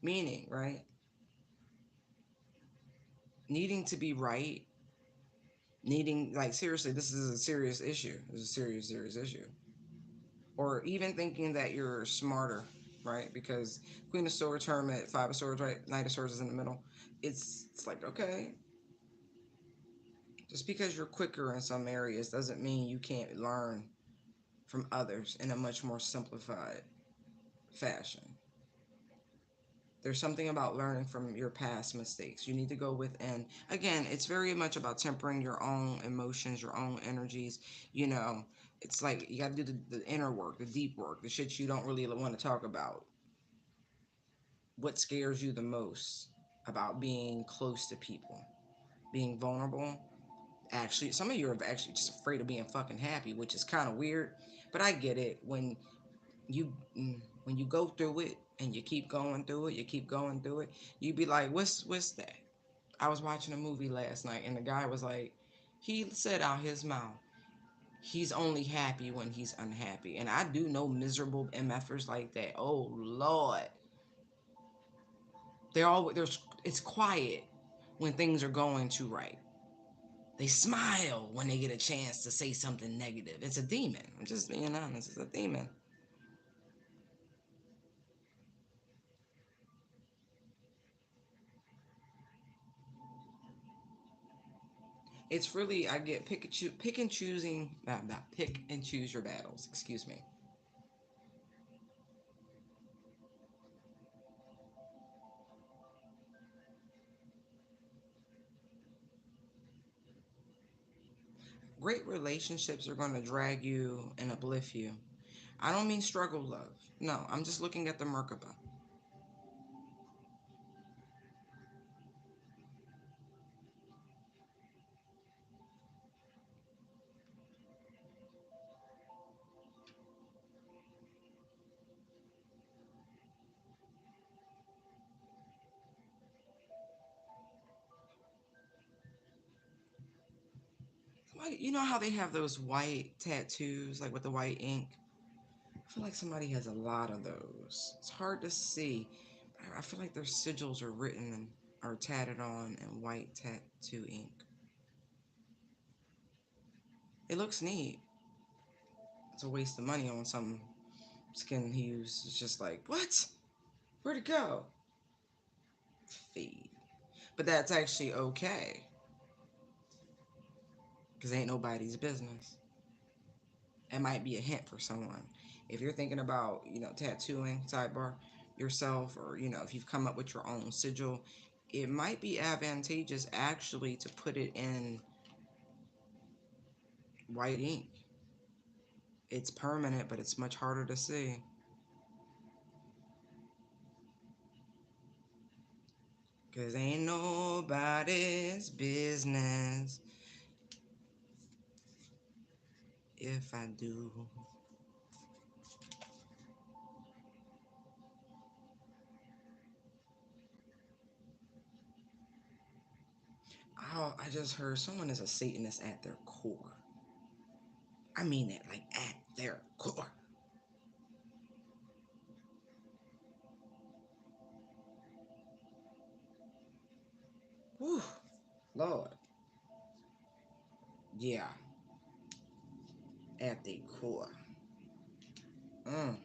Meaning, right? Needing to be right, needing, like, seriously, this is a serious issue. This is a serious, serious issue. Or even thinking that you're smarter, right? Because Queen of Swords, Hermit, Five of Swords, right? Knight of Swords is in the middle. It's like, okay, just because you're quicker in some areas doesn't mean you can't learn from others in a much more simplified fashion. There's something about learning from your past mistakes. You need to go within. Again, it's very much about tempering your own emotions, your own energies. You know, it's like you got to do the inner work, the deep work, the shit you don't really want to talk about. What scares you the most about being close to people? Being vulnerable? Actually, some of you are actually just afraid of being fucking happy, which is kind of weird. But I get it. You when you go through it and you keep going through it, you keep going through it, you be like, what's that? I was watching a movie last night and the guy was like, he said out his mouth, he's only happy when he's unhappy. And I do know miserable MFers like that. Oh Lord. There's it's quiet when things are going too right. They smile when they get a chance to say something negative. It's a demon. I'm just being honest. It's a demon. It's really I get pick and choosing not pick and choose your battles. Excuse me. Great relationships are going to drag you and uplift you. I don't mean struggle love. No, I'm just looking at the Merkaba. Like, you know how they have those white tattoos, like with the white ink? I feel like somebody has a lot of those. It's hard to see. I feel like their sigils are written and are tatted on in white tattoo ink. It looks neat. It's a waste of money on some skin hues. It's just like, what? Where'd it go? Feed. But that's actually okay. Because ain't nobody's business. It might be a hint for someone. If you're thinking about, tattooing, sidebar, yourself, or, if you've come up with your own sigil, it might be advantageous actually to put it in white ink. It's permanent, but it's much harder to see. Because ain't nobody's business if I do. Oh, I just heard someone is a Satanist at their core. I mean it, like at their core. Whew, Lord. Yeah, at the core. Mm.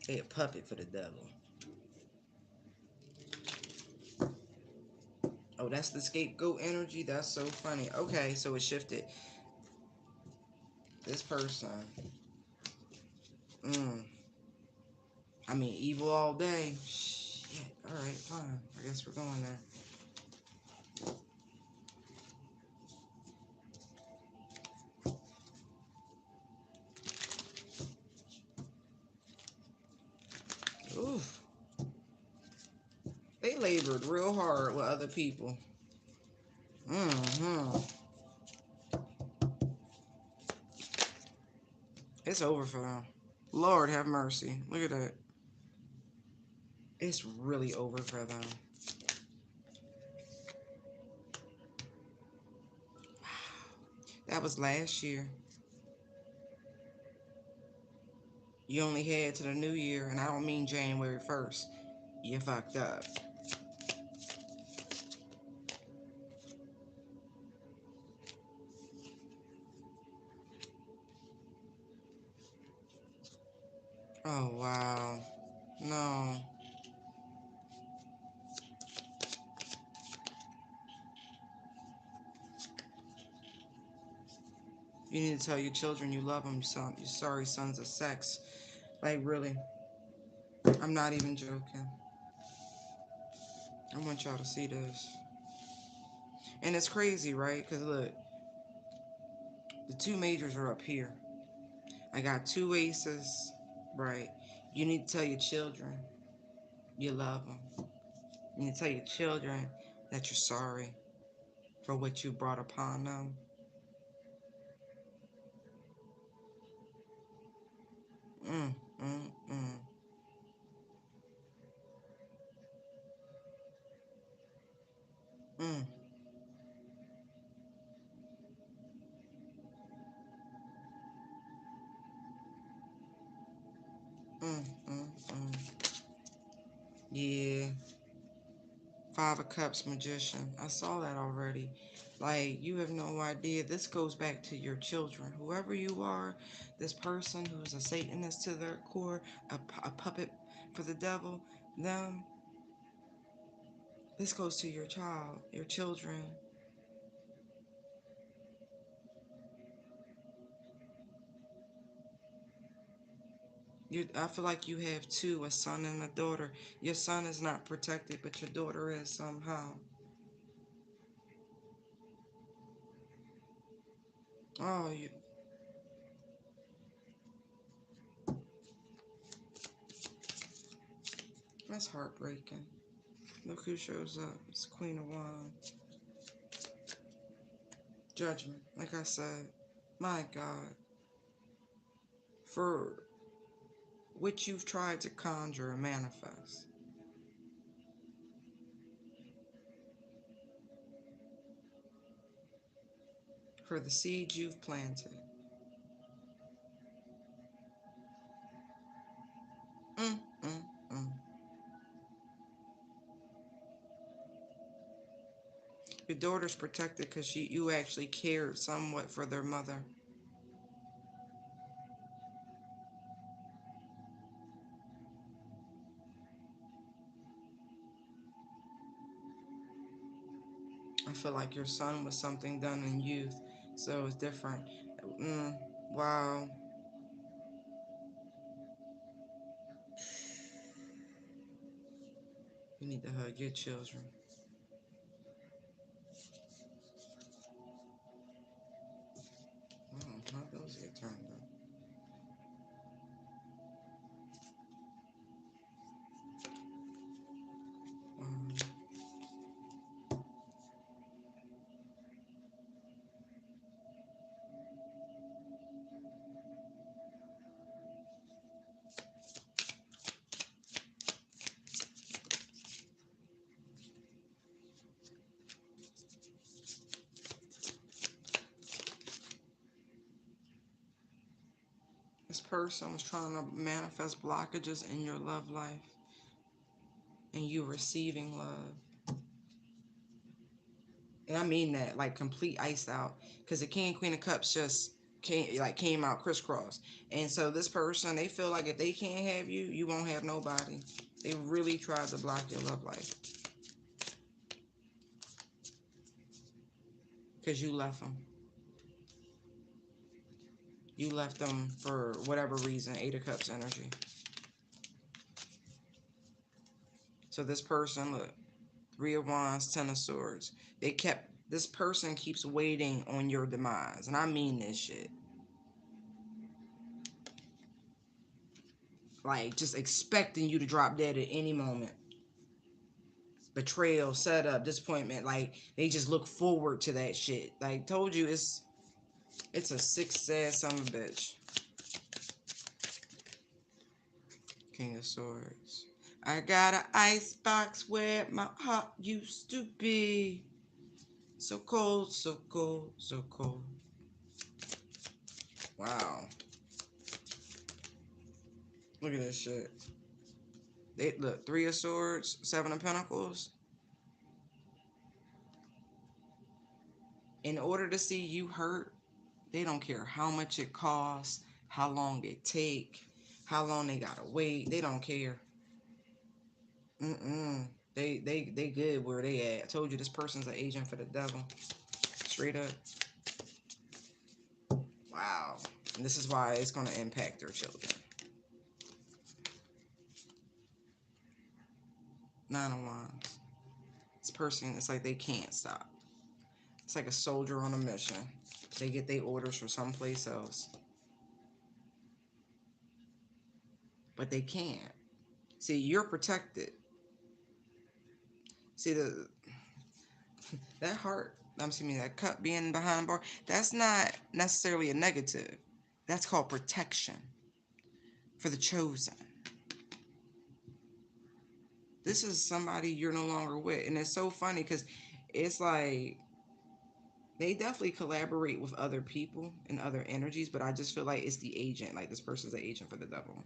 They a puppet for the devil. Oh, that's the scapegoat energy? That's so funny. Okay, so it shifted. This person. Mm. I mean, evil all day. Shit. Alright, fine. I guess we're going there. Oof. They labored real hard with other people. Mm-hmm. It's over for them. Lord have mercy. Look at that. It's really over for them. That was last year. You only head to the new year, and I don't mean January 1st. You fucked up. Oh, wow. No. You need to tell your children you love them. You sorry sons of sex. Like, really. I'm not even joking. I want y'all to see this. And it's crazy, right? Because look, the two majors are up here. I got two aces, right? You need to tell your children you love them. You need to tell your children that you're sorry for what you brought upon them. Mm, mm, mm, mm, mm, mm, mm. Yeah. Five of Cups Magician. I saw that already. Like, you have no idea. This goes back to your children. Whoever you are, this person who's a Satanist to their core, a puppet for the devil, them, this goes to your child, your children. I feel like you have two, a son and a daughter. Your son is not protected, but your daughter is somehow. Oh, that's heartbreaking. Look who shows up. It's Queen of Wands. Judgment. Like I said, my God. For which you've tried to conjure and manifest. For the seeds you've planted. Mm, mm, mm. Your daughter's protected because you actually cared somewhat for their mother. I feel like your son was something done in youth, so it's different. Mm, wow. You need to hug your children. Oh, how those get turned up. Um, this person was trying to manifest blockages in your love life, and you receiving love. And I mean that, like complete iced out, because the King and Queen of Cups just came out crisscross. And so this person, they feel like if they can't have you, you won't have nobody. They really tried to block your love life because you left them. You left them for whatever reason. Eight of Cups energy. So this person, look, Three of Wands, Ten of Swords. This person keeps waiting on your demise, and I mean this shit. Like just expecting you to drop dead at any moment. Betrayal, setup, disappointment. Like they just look forward to that shit. Like told you, it's a six sad son of a bitch. King of Swords. I got an ice box where my heart used to be. So cold, so cold, so cold. Wow. Look at this shit. They look, Three of Swords, Seven of Pentacles. In order to see you hurt, they don't care how much it costs, how long it take, how long they gotta wait. They don't care. Mm-mm. They good where they at. I told you this person's an agent for the devil. Straight up. Wow. And this is why it's gonna impact their children. Nine of Wands. This person, it's like they can't stop. It's like a soldier on a mission. They get their orders from someplace else. But they can't. See, you're protected. See, that heart, that cup being behind bar, that's not necessarily a negative. That's called protection for the chosen. This is somebody you're no longer with. And it's so funny because it's like they definitely collaborate with other people and other energies, but I just feel like it's the agent. Like this person's the agent for the devil.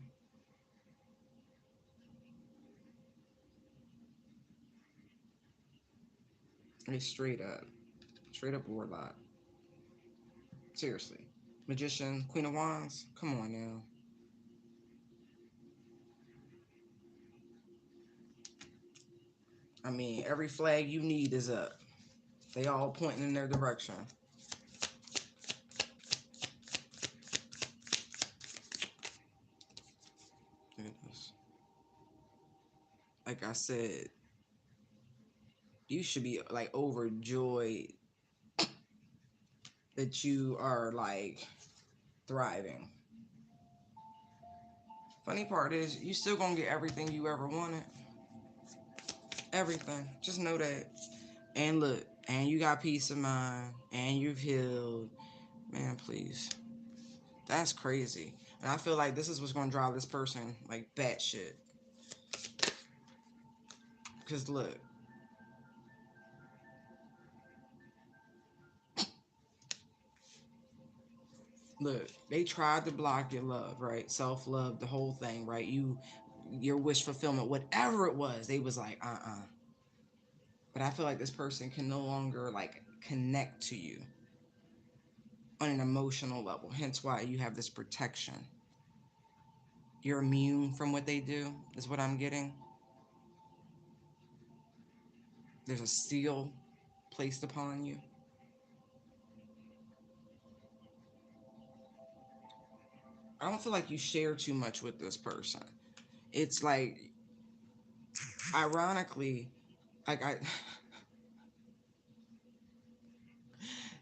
It's straight up warlock. Seriously. Magician, Queen of Wands, come on now. I mean, every flag you need is up. They all pointing in their direction. Look at this. Like I said, you should be like overjoyed that you are like thriving. Funny part is, you still gonna get everything you ever wanted. Everything. Just know that. And look, and you got peace of mind, and you've healed. Man, please. That's crazy. And I feel like this is what's gonna drive this person like batshit. Cause look, they tried to block your love, right? Self-love, the whole thing, right? Your wish fulfillment, whatever it was, they was like, But I feel like this person can no longer like connect to you on an emotional level. Hence why you have this protection. You're immune from what they do, is what I'm getting. There's a seal placed upon you. I don't feel like you share too much with this person. It's like, ironically, like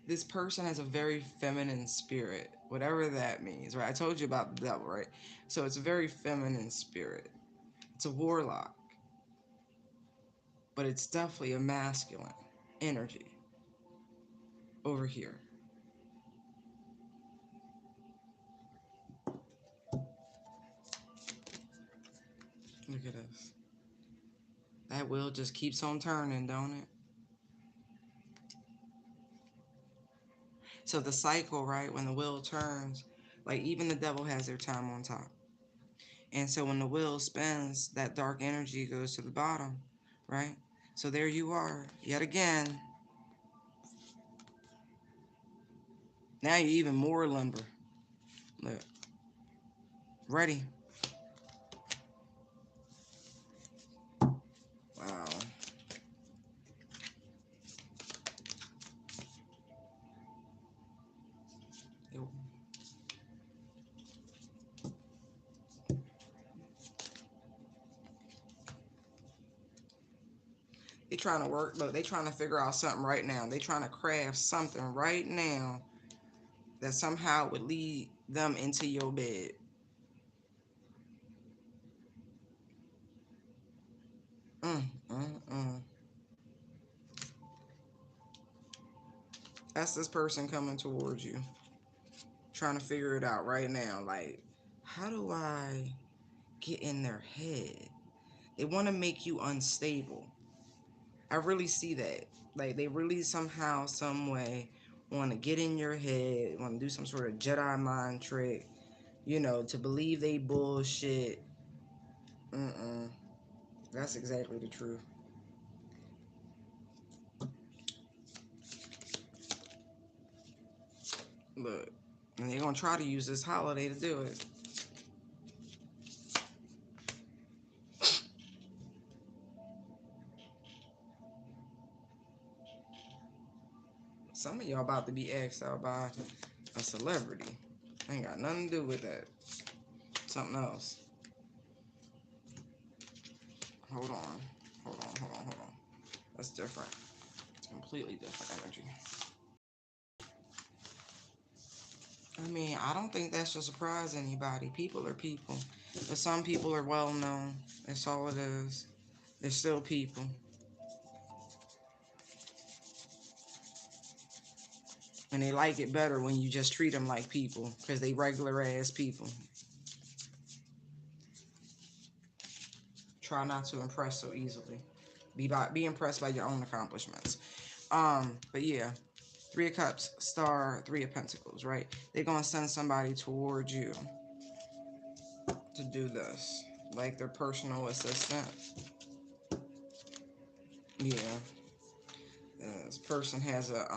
this person has a very feminine spirit, whatever that means, right? I told you about the devil, right? So it's a very feminine spirit. It's a warlock, but it's definitely a masculine energy over here. Look at this. That wheel just keeps on turning, don't it? So the cycle, right? When the wheel turns, like even the devil has their time on top. And so when the wheel spins, that dark energy goes to the bottom, right? So there you are, yet again. Now you're even more limber. Look. Ready. Wow. They trying to work, look, they trying to figure out something right now. They trying to craft something right now that somehow would lead them into your bed. Mm, mm, mm. That's this person coming towards you, trying to figure it out right now. Like, how do I get in their head? They want to make you unstable. I really see that. Like, they really somehow, some way want to get in your head, want to do some sort of Jedi mind trick, to believe they bullshit. Mm-mm. That's exactly the truth. Look, and they're gonna try to use this holiday to do it. Some of y'all about to be asked out by a celebrity. Ain't got nothing to do with that. Something else. Hold on. Hold hold on. That's different. It's completely different energy. I mean, I don't think that should surprise anybody. People are people. But some people are well known. That's all it is. They're still people. And they like it better when you just treat them like people. Because they regular ass people. Try not to impress so easily. Be impressed by your own accomplishments. But yeah. Three of Cups, Star, Three of Pentacles, right? They're going to send somebody towards you to do this. Like their personal assistant. Yeah. This person has a,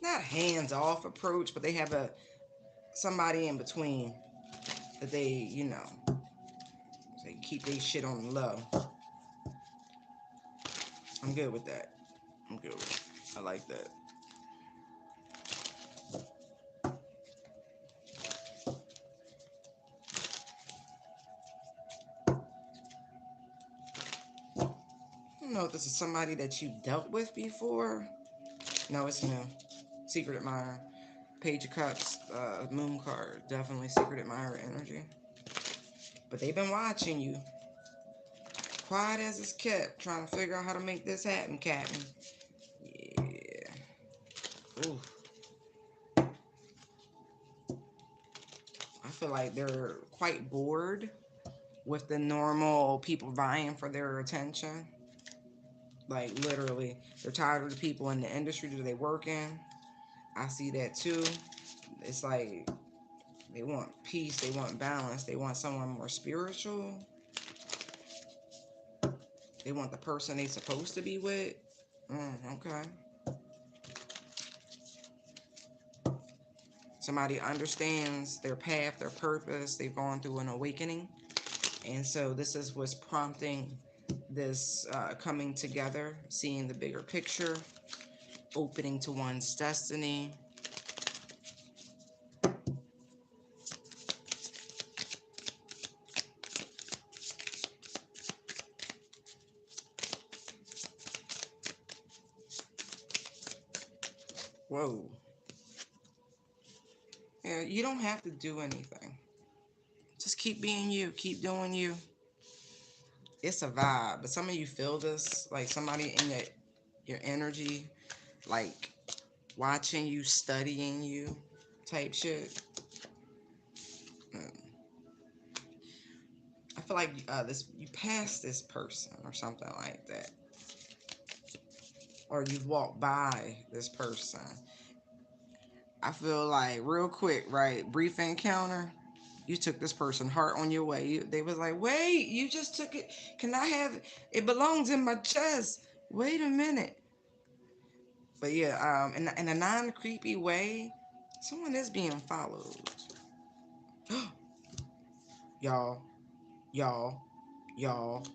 not hands-off approach, but they have a, somebody in between that they, you know, they keep their shit on the low. I'm good with that. I'm good with it. I like that. I don't know if this is somebody that you dealt with before. No, it's new. Secret Admirer. Page of Cups, Moon card. Definitely Secret Admirer energy. But they've been watching you. Quiet as it's kept. Trying to figure out how to make this happen, Captain. Yeah. Ooh. I feel like they're quite bored with the normal people vying for their attention. Like, literally. They're tired of the people in the industry that they work in. I see that too. It's like they want peace, they want balance, they want someone more spiritual. They want the person they're supposed to be with. Okay. Somebody understands their path, their purpose. They've gone through an awakening. And so this is what's prompting this coming together, seeing the bigger picture, opening to one's destiny. Whoa. Yeah, you don't have to do anything. Just keep being you. Keep doing you. It's a vibe. But some of you feel this, like somebody in your energy, like watching you, studying you type shit. I feel like you passed this person or something like that. Or you've walked by this person. I feel like real quick, right? Brief encounter. You took this person's heart on your way. They was like, wait, you just took it. Can I have it? It belongs in my chest. Wait a minute. But yeah, in a non-creepy way, someone is being followed. y'all, y'all, y'all,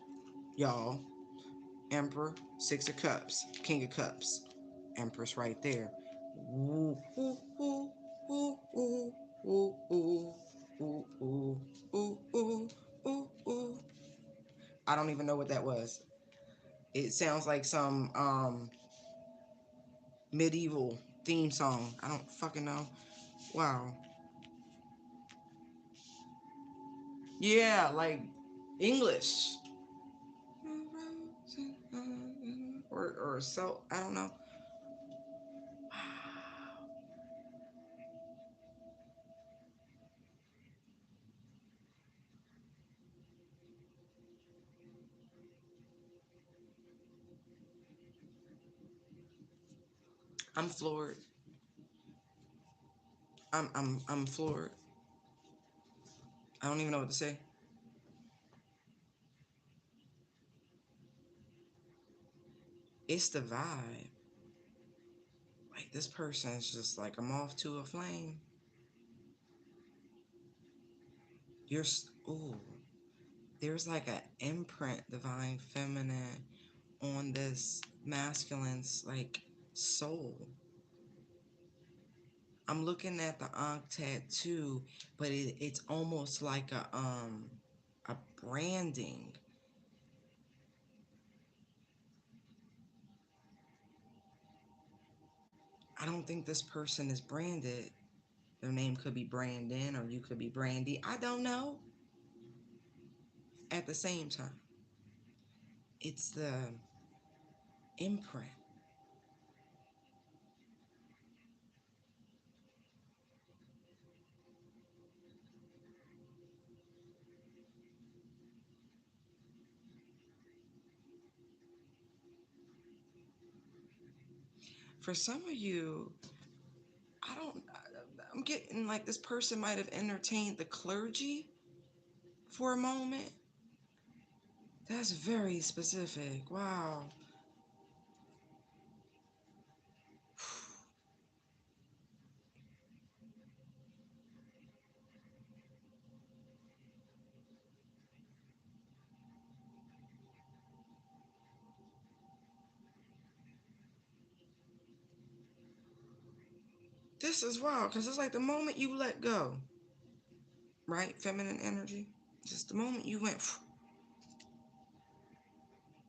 y'all. Emperor, Six of Cups, King of Cups. Empress right there. Ooh, ooh, ooh, ooh, ooh, ooh, ooh, ooh, ooh, ooh, ooh, ooh, ooh. I don't even know what that was. It sounds like some medieval theme song. I don't fucking know. Wow. Yeah, like English. Or so I don't know. I'm floored. I'm floored. I don't even know what to say. It's the vibe. Like this person is just like I'm off to a flame. You're ooh. There's like an imprint, divine feminine, on this masculine's like soul. I'm looking at the Ankh tattoo, but it's almost like a branding. I don't think this person is branded. Their name could be Brandon or you could be Brandy. I don't know. At the same time, it's the imprint. For some of you, I don't, I'm getting like this person might have entertained the clergy for a moment. That's very specific. Wow. This is wild because it's like the moment you let go, right? Feminine energy. Just the moment you went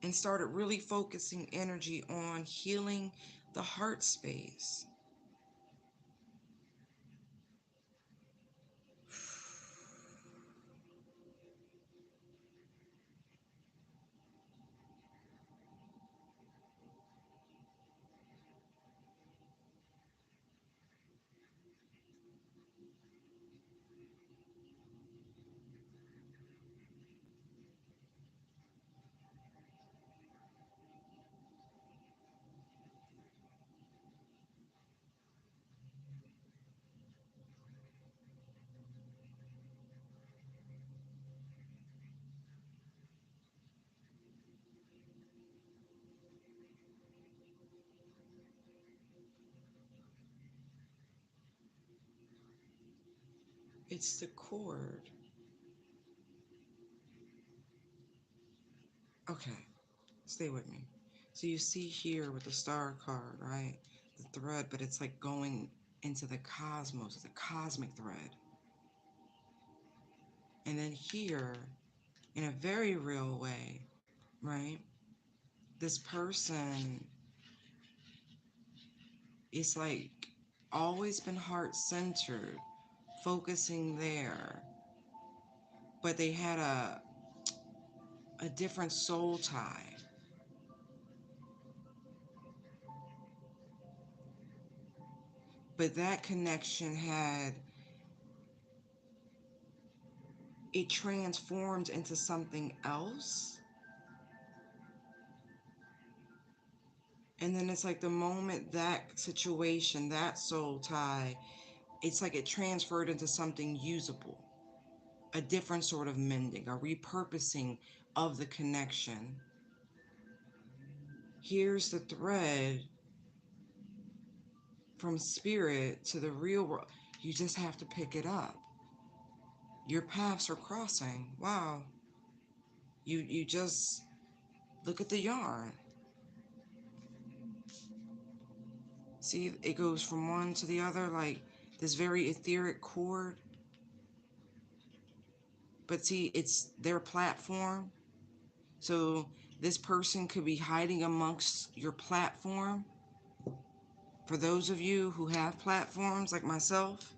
and started really focusing energy on healing the heart space. It's the cord. Okay, stay with me. So you see here with the star card, right? The thread, but it's like going into the cosmos, the cosmic thread. And then here, in a very real way, right? This person is like always been heart centered, focusing there, but they had a different soul tie. But that connection had it transformed into something else. And then it's like the moment that situation, that soul tie, it's like it transferred into something usable, a different sort of mending, a repurposing of the connection. Here's the thread from spirit to the real world. You just have to pick it up. Your paths are crossing. Wow. You just look at the yarn. See, it goes from one to the other like this very etheric cord. But see, it's their platform. So this person could be hiding amongst your platform. For those of you who have platforms like myself,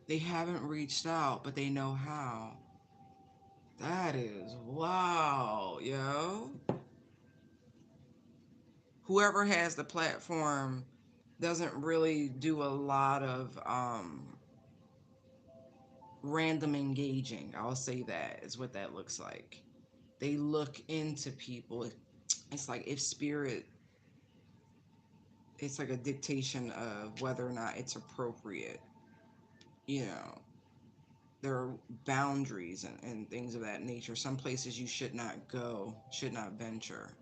they haven't reached out, but they know how. That is wow, yo. Whoever has the platform doesn't really do a lot of random engaging. I'll say that is what that looks like. They look into people. It's like if spirit, it's like a dictation of whether or not it's appropriate. You know, there are boundaries and things of that nature. Some places you should not go, should not venture.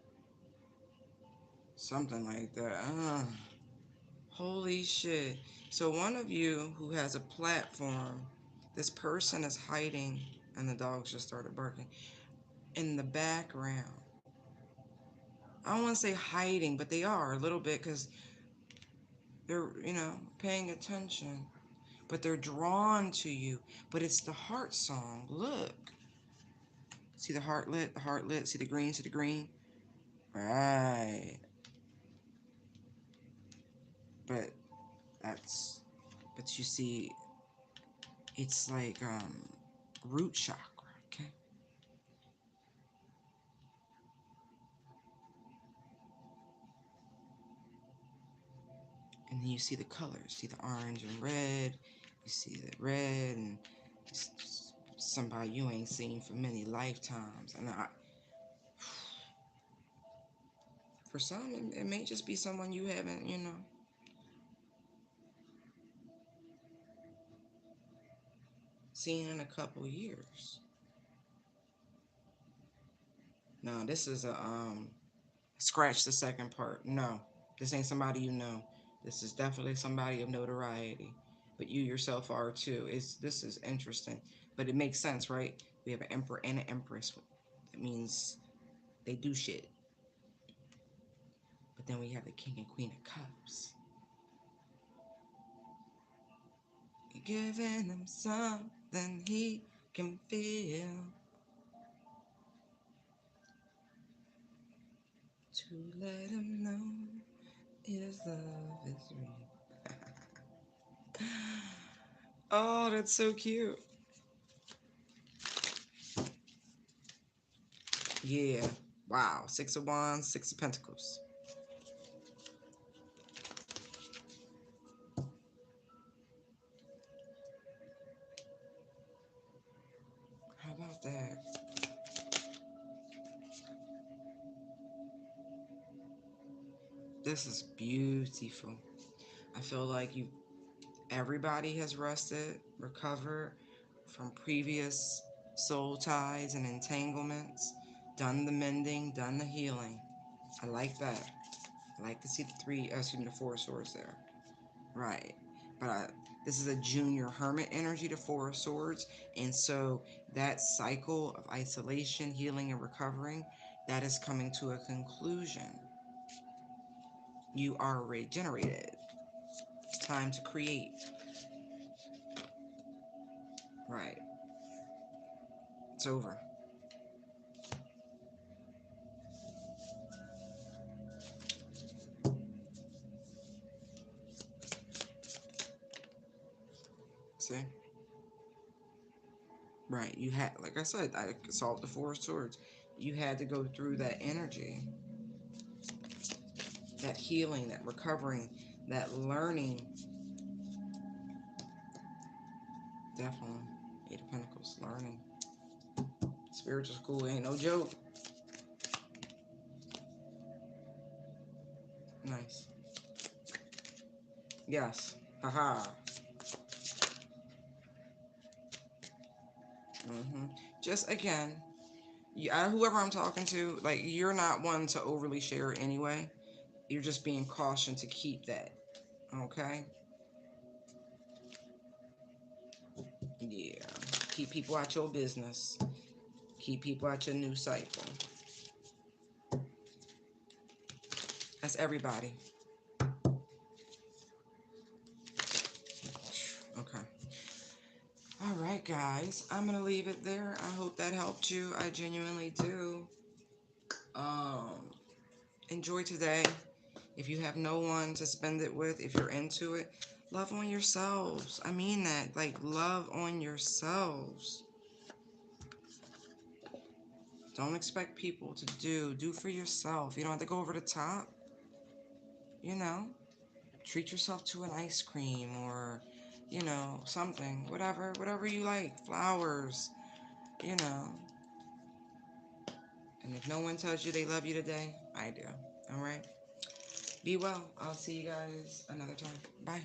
Something like that. Holy shit. So one of you who has a platform, this person is hiding, and the dogs just started barking, in the background. I don't want to say hiding, but they are a little bit because they're, paying attention. but they're drawn to you. But it's the heart song. Look. See the heart lit, the heart lit. See the green, see the green. Right. But that's, but you see, it's like root chakra, okay? And then you see the colors. See the orange and red. You see the red and somebody you ain't seen for many lifetimes. And for some, it may just be someone you haven't, seen in a couple years. No, this is a scratch the second part. No, this ain't somebody you know. This is definitely somebody of notoriety, but you yourself are too. This is interesting, but it makes sense, right? We have an emperor and an empress. That means they do shit. But then we have the king and queen of cups. You're giving him something he can feel. To let him know his love is real. Oh, that's so cute. Yeah. Wow. Six of Wands, Six of Pentacles. How about that? This is beautiful. I feel like everybody has rested, recovered from previous soul ties and entanglements, done the mending, done the healing. I like that. I like to see the Four of Swords there. Right. But this is a junior hermit energy, the Four of Swords. And so that cycle of isolation, healing, and recovering, that is coming to a conclusion. You are regenerated. It's time to create. Right. It's over. See? Right. You had, like I said, I solved the Four of Swords. You had to go through that energy, that healing, that recovering, that learning. Definitely. Eight of Pentacles, learning. Spiritual school ain't no joke. Nice. Yes. Haha. Just again, whoever I'm talking to, like, you're not one to overly share anyway. You're just being cautioned to keep that. Okay? Yeah. Keep people out your business. Keep people out your new cycle. That's everybody. Okay. All right, guys. I'm going to leave it there. I hope that helped you. I genuinely do. Enjoy today. If you have no one to spend it with, if you're into it, love on yourselves. I mean that. Like, love on yourselves. Don't expect people to do for yourself. You don't have to go over the top. You know, treat yourself to an ice cream or, something. Whatever you like. Flowers, you know. And if no one tells you they love you today, I do. All right? Be well. I'll see you guys another time. Bye.